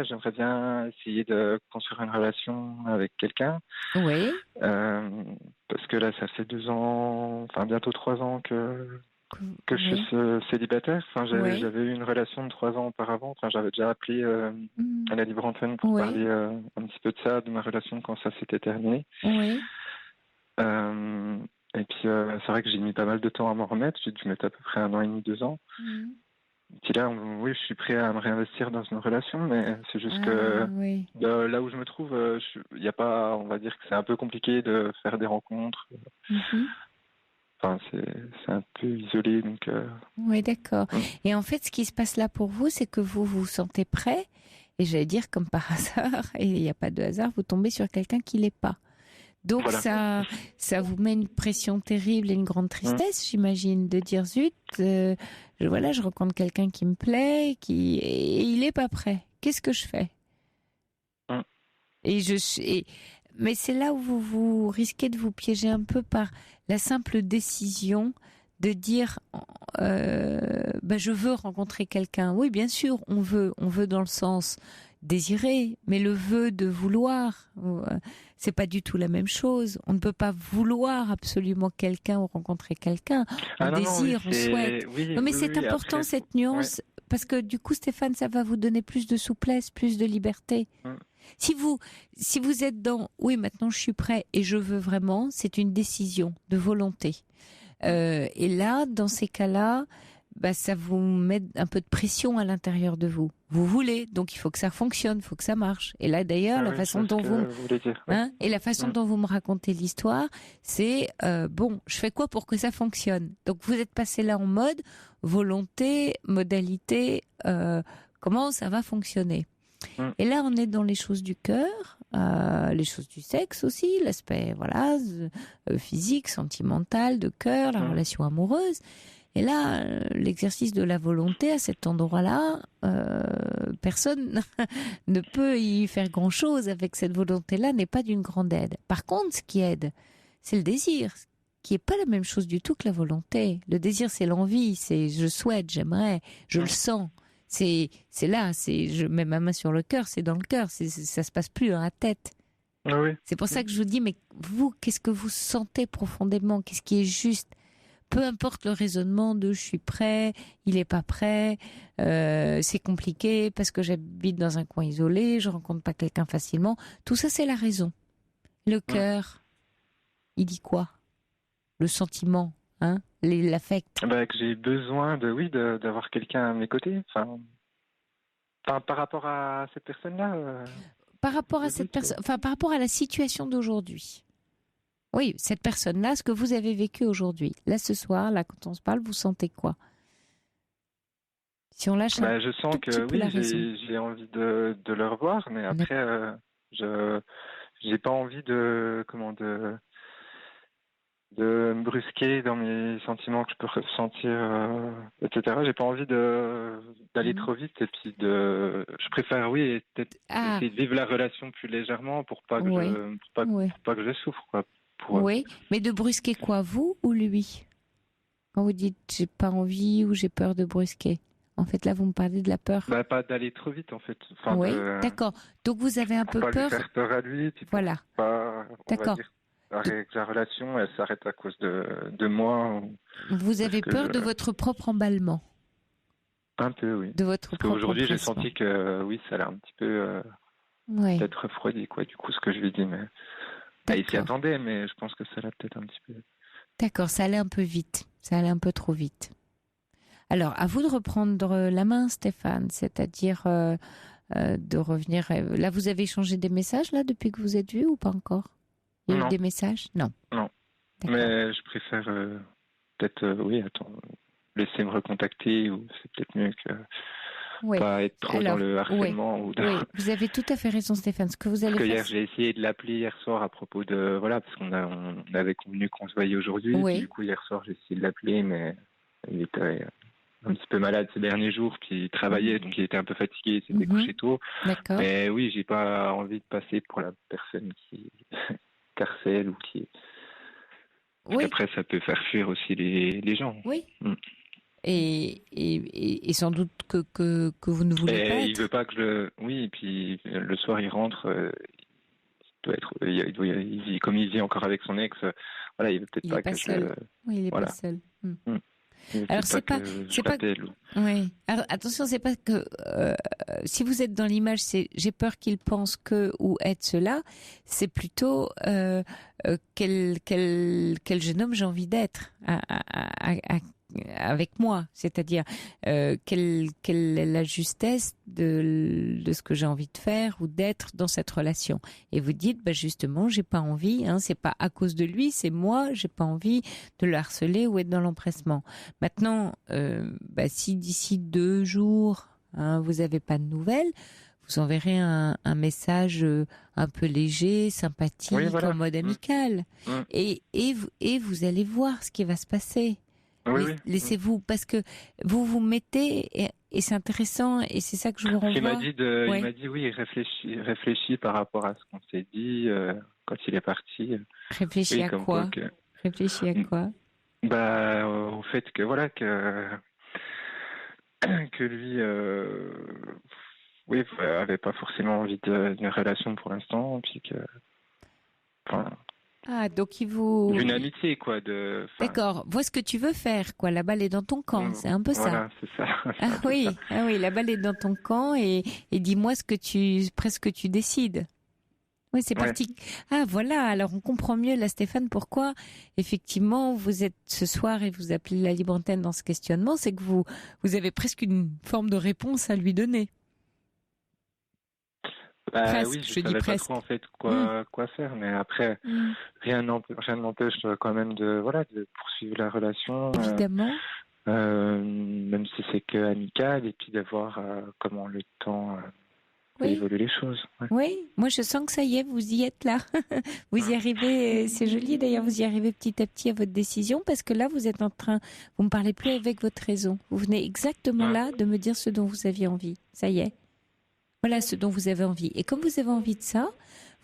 j'aimerais bien essayer de construire une relation avec quelqu'un. Oui. Parce que là, ça fait 2 ans, enfin bientôt 3 ans que je suis célibataire. Enfin, j'avais eu une relation de 3 ans auparavant. Enfin, j'avais déjà appelé à la Libre Antenne pour parler un petit peu de ça, de ma relation quand ça s'était terminé. Oui. Et puis, c'est vrai que j'ai mis pas mal de temps à m'en remettre. J'ai dû mettre à peu près 1 an et demi, 2 ans. Puis là, oui, je suis prêt à me réinvestir dans une relation, mais c'est juste que là où je me trouve, il y a pas, on va dire que c'est un peu compliqué de faire des rencontres. Enfin, c'est un peu isolé, donc... Oui, d'accord. Et en fait, ce qui se passe là pour vous, c'est que vous vous sentez prêt, et j'allais dire comme par hasard, et il n'y a pas de hasard, vous tombez sur quelqu'un qui l'est pas. Donc voilà. ça vous met une pression terrible et une grande tristesse, j'imagine, de dire zut, je rencontre quelqu'un qui me plaît, et il est pas prêt. Qu'est-ce que je fais? Mais c'est là où vous risquez de vous piéger un peu par la simple décision de dire je veux rencontrer quelqu'un. Oui, bien sûr, on veut dans le sens désirer, mais le vœu de vouloir, c'est pas du tout la même chose. On ne peut pas vouloir absolument quelqu'un ou rencontrer quelqu'un. On désire, on souhaite. Non, mais c'est important, après, cette nuance, parce que du coup, Stéphane, ça va vous donner plus de souplesse, plus de liberté. Si vous êtes dans « oui, maintenant je suis prêt et je veux vraiment », c'est une décision de volonté. Et là, dans ces cas-là, ça vous met un peu de pression à l'intérieur de vous. Vous voulez, donc il faut que ça fonctionne, il faut que ça marche. Et là, d'ailleurs, la façon dont la façon dont vous me racontez l'histoire, c'est je fais quoi pour que ça fonctionne? Donc vous êtes passé là en mode volonté, modalité, comment ça va fonctionner? Et là, on est dans les choses du cœur, les choses du sexe aussi, l'aspect physique, sentimental, de cœur, la relation amoureuse. Et là, l'exercice de la volonté à cet endroit-là, personne ne peut y faire grand-chose avec cette volonté-là, n'est pas d'une grande aide. Par contre, ce qui aide, c'est le désir, qui est pas la même chose du tout que la volonté. Le désir, c'est l'envie, c'est je souhaite, j'aimerais, je le sens. C'est là, je mets ma main sur le cœur, c'est dans le cœur, ça se passe plus dans la tête. C'est pour ça que je vous dis, mais vous, qu'est-ce que vous sentez profondément? Qu'est-ce qui est juste? Peu importe le raisonnement de je suis prêt, il est pas prêt, c'est compliqué parce que j'habite dans un coin isolé, je rencontre pas quelqu'un facilement. Tout ça, c'est la raison. Le cœur, il dit quoi? Le sentiment, l'affect. Que j'ai besoin d'avoir quelqu'un à mes côtés. Enfin, par rapport à cette personne-là. Par rapport à cette personne, par rapport à la situation d'aujourd'hui. Oui, cette personne-là, ce que vous avez vécu aujourd'hui. Là, ce soir, là, quand on se parle, vous sentez quoi? Si on lâche je sens que j'ai envie de le revoir, mais après, j'ai pas envie de me brusquer dans mes sentiments que je peux ressentir, etc. J'ai pas envie d'aller trop vite, et puis je préfère peut-être essayer de vivre la relation plus légèrement pour pas que je souffre, quoi. Oui, mais de brusquer quoi, vous ou lui? Quand vous dites j'ai pas envie ou j'ai peur de brusquer, en fait là vous me parlez de la peur. Pas d'aller trop vite en fait. D'accord. Donc vous avez un peu peur. Pas lui faire peur à lui. Voilà. D'accord. La relation, elle s'arrête à cause de moi. Vous avez peur de votre propre emballement? Un peu, oui. De votre Parce qu'aujourd'hui, j'ai senti que ça a l'air un petit peu peut-être refroidi, quoi. Du coup, ce que je lui dis, mais il s'y attendait, mais je pense que ça l'a peut-être un petit peu. D'accord, ça allait un peu vite. Ça allait un peu trop vite. Alors, à vous de reprendre la main, Stéphane, c'est-à-dire de revenir. Là, vous avez échangé des messages là depuis que vous êtes vus ou pas encore? Il y a eu des messages? Non. Non. Mais je préfère peut-être, laisser me recontacter, ou c'est peut-être mieux que... pas être trop dans le harcèlement. Oui, vous avez tout à fait raison, Stéphane. Ce que vous allez parce que faire... hier, j'ai essayé de l'appeler hier soir à propos de... Voilà, parce qu'on avait convenu qu'on se voyait aujourd'hui. Oui. Du coup, hier soir, j'ai essayé de l'appeler, mais il était un petit peu malade ces derniers jours, puis il travaillait, donc il était un peu fatigué, il s'était couché tôt. D'accord. Mais oui, j'ai pas envie de passer pour la personne qui harcèle ou qui... Oui. Après, ça peut faire fuir aussi les gens. Oui. Et sans doute que vous ne voulez pas il veut pas que Oui, et puis le soir, il rentre... il vit comme il vit encore avec son ex, voilà, il veut peut-être pas que seul. Oui, il est pas seul. Alors c'est pas oui. Alors attention, c'est pas que si vous êtes dans l'image, c'est j'ai peur qu'il pense que ou être cela, c'est plutôt quel jeune homme j'ai envie d'être avec moi, c'est-à-dire quelle est la justesse de ce que j'ai envie de faire ou d'être dans cette relation. Et vous dites justement, j'ai pas envie, c'est pas à cause de lui, c'est moi, j'ai pas envie de le harceler ou être dans l'empressement. Maintenant, si d'ici 2 jours vous avez pas de nouvelles, vous enverrez un message un peu léger, sympathique, en mode amical, et vous allez voir ce qui va se passer. Laissez-vous, parce que vous mettez, et c'est intéressant, et c'est ça que je vous renvoie. Il m'a dit oui, réfléchis par rapport à ce qu'on s'est dit quand il est parti. Réfléchis à quoi Réfléchis à quoi au fait que lui avait pas forcément envie d'une relation pour l'instant, puis que donc il vous... Une amitié, quoi. D'accord. Vois ce que tu veux faire, quoi. La balle est dans ton camp. C'est un peu ça. Voilà, c'est ça. Oui, la balle est dans ton camp et dis-moi presque tu décides. Oui, c'est parti. Voilà. Alors, on comprend mieux, là, Stéphane, pourquoi, effectivement, vous êtes ce soir et vous appelez la libre antenne dans ce questionnement. C'est que vous avez presque une forme de réponse à lui donner. Oui, je savais pas trop en fait quoi faire, mais après rien n'empêche quand même de poursuivre la relation. Évidemment. Même si c'est que amical, et puis de voir comment le temps fait évoluer les choses. Oui, moi je sens que ça y est, vous y êtes là. Vous y arrivez, c'est joli d'ailleurs, vous y arrivez petit à petit à votre décision, parce que là vous êtes vous me parlez plus avec votre raison. Vous venez exactement là de me dire ce dont vous aviez envie. Ça y est. Voilà ce dont vous avez envie. Et comme vous avez envie de ça,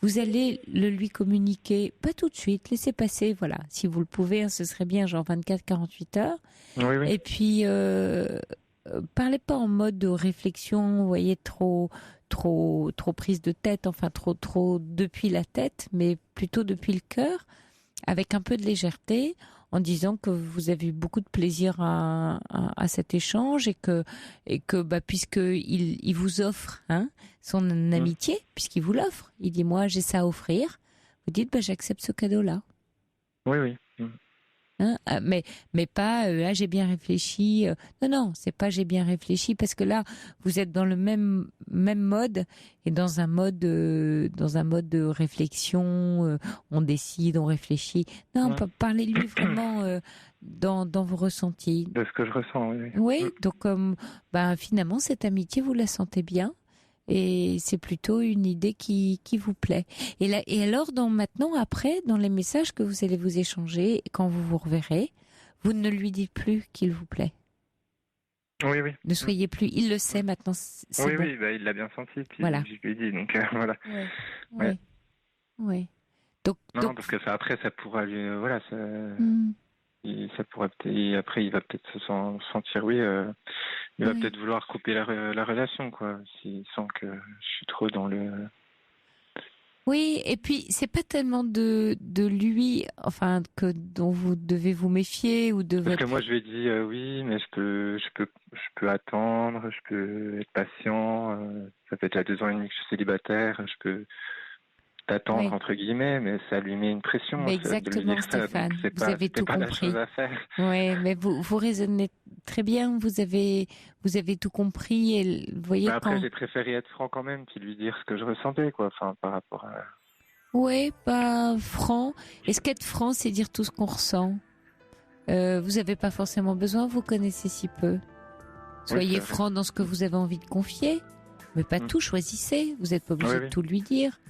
vous allez le lui communiquer, pas tout de suite, laissez passer, voilà. Si vous le pouvez, ce serait bien, genre 24-48 heures. Oui. Et puis, parlez pas en mode de réflexion, vous voyez, trop prise de tête, enfin trop depuis la tête, mais plutôt depuis le cœur, avec un peu de légèreté, en disant que vous avez eu beaucoup de plaisir à cet échange et que puisque il vous offre son amitié, puisqu'il vous l'offre, il dit moi j'ai ça à offrir, vous dites j'accepte ce cadeau-là. Oui. Mais pas j'ai bien réfléchi. Non, c'est pas j'ai bien réfléchi, parce que là vous êtes dans le même mode et dans un mode de réflexion. On décide, on réfléchit. Non, parlez-lui vraiment dans vos ressentis. De ce que je ressens. Oui. Oui, donc finalement cette amitié vous la sentez bien. Et c'est plutôt une idée qui vous plaît. Et alors, maintenant, après, dans les messages que vous allez vous échanger, quand vous vous reverrez, vous ne lui dites plus qu'il vous plaît. Oui. Ne soyez plus. Il le sait maintenant. Oui, bon. il l'a bien senti. Puis voilà. Je lui ai dit, donc voilà. Oui. Donc, parce que après, ça pourra lui, ça pourrait peut-être. Après, il va peut-être se sentir, il va peut-être vouloir couper la relation, quoi, s'il sent que je suis trop dans le... Oui, et puis c'est pas tellement de lui, dont vous devez vous méfier ou de Parce que moi je lui ai dit oui, mais je peux attendre, je peux être patient. Ça fait déjà 2 ans et demi que je suis célibataire, je peux t'attendre entre guillemets, mais ça lui met une pression. Mais exactement, Stéphane. Vous avez tout compris. La chose à faire. Oui, mais vous raisonnez très bien. Vous avez tout compris et vous voyez. Mais après, j'ai préféré être franc quand même, puis lui dire ce que je ressentais, quoi. Enfin, par rapport à. Oui, pas franc. Est-ce qu'être franc, c'est dire tout ce qu'on ressent? Vous n'avez pas forcément besoin. Vous connaissez si peu. Soyez franc dans ce que vous avez envie de confier, mais pas tout, choisissez. Vous n'êtes pas obligé de tout lui dire.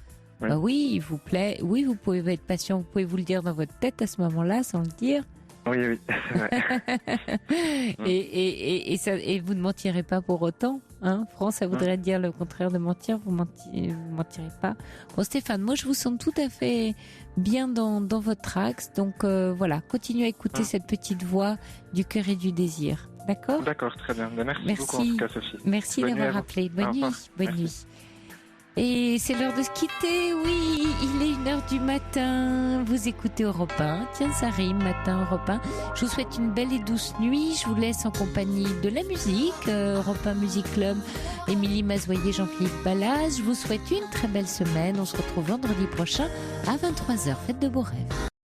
Oui. Bah oui, il vous plaît. Oui, vous pouvez être patient, vous pouvez vous le dire dans votre tête à ce moment-là sans le dire. Oui, c'est vrai. et vous ne mentirez pas pour autant. Hein, France, ça voudrait dire le contraire de mentir. Vous mentirez pas. Bon, Stéphane, moi, je vous sens tout à fait bien dans votre axe. Donc, voilà, continuez à écouter cette petite voix du cœur et du désir. D'accord ? D'accord, très bien. Merci beaucoup, en tout cas, Sophie. Merci d'avoir appelé. Bonne nuit. Bonne nuit. Et c'est l'heure de se quitter, oui, il est 1h du matin, vous écoutez Europe 1, tiens ça rime, matin Europe 1. Je vous souhaite une belle et douce nuit, je vous laisse en compagnie de la musique, Europe 1 Music Club, Émilie Mazoyer, Jean-Philippe Ballas. Je vous souhaite une très belle semaine, on se retrouve vendredi prochain à 23h, faites de beaux rêves.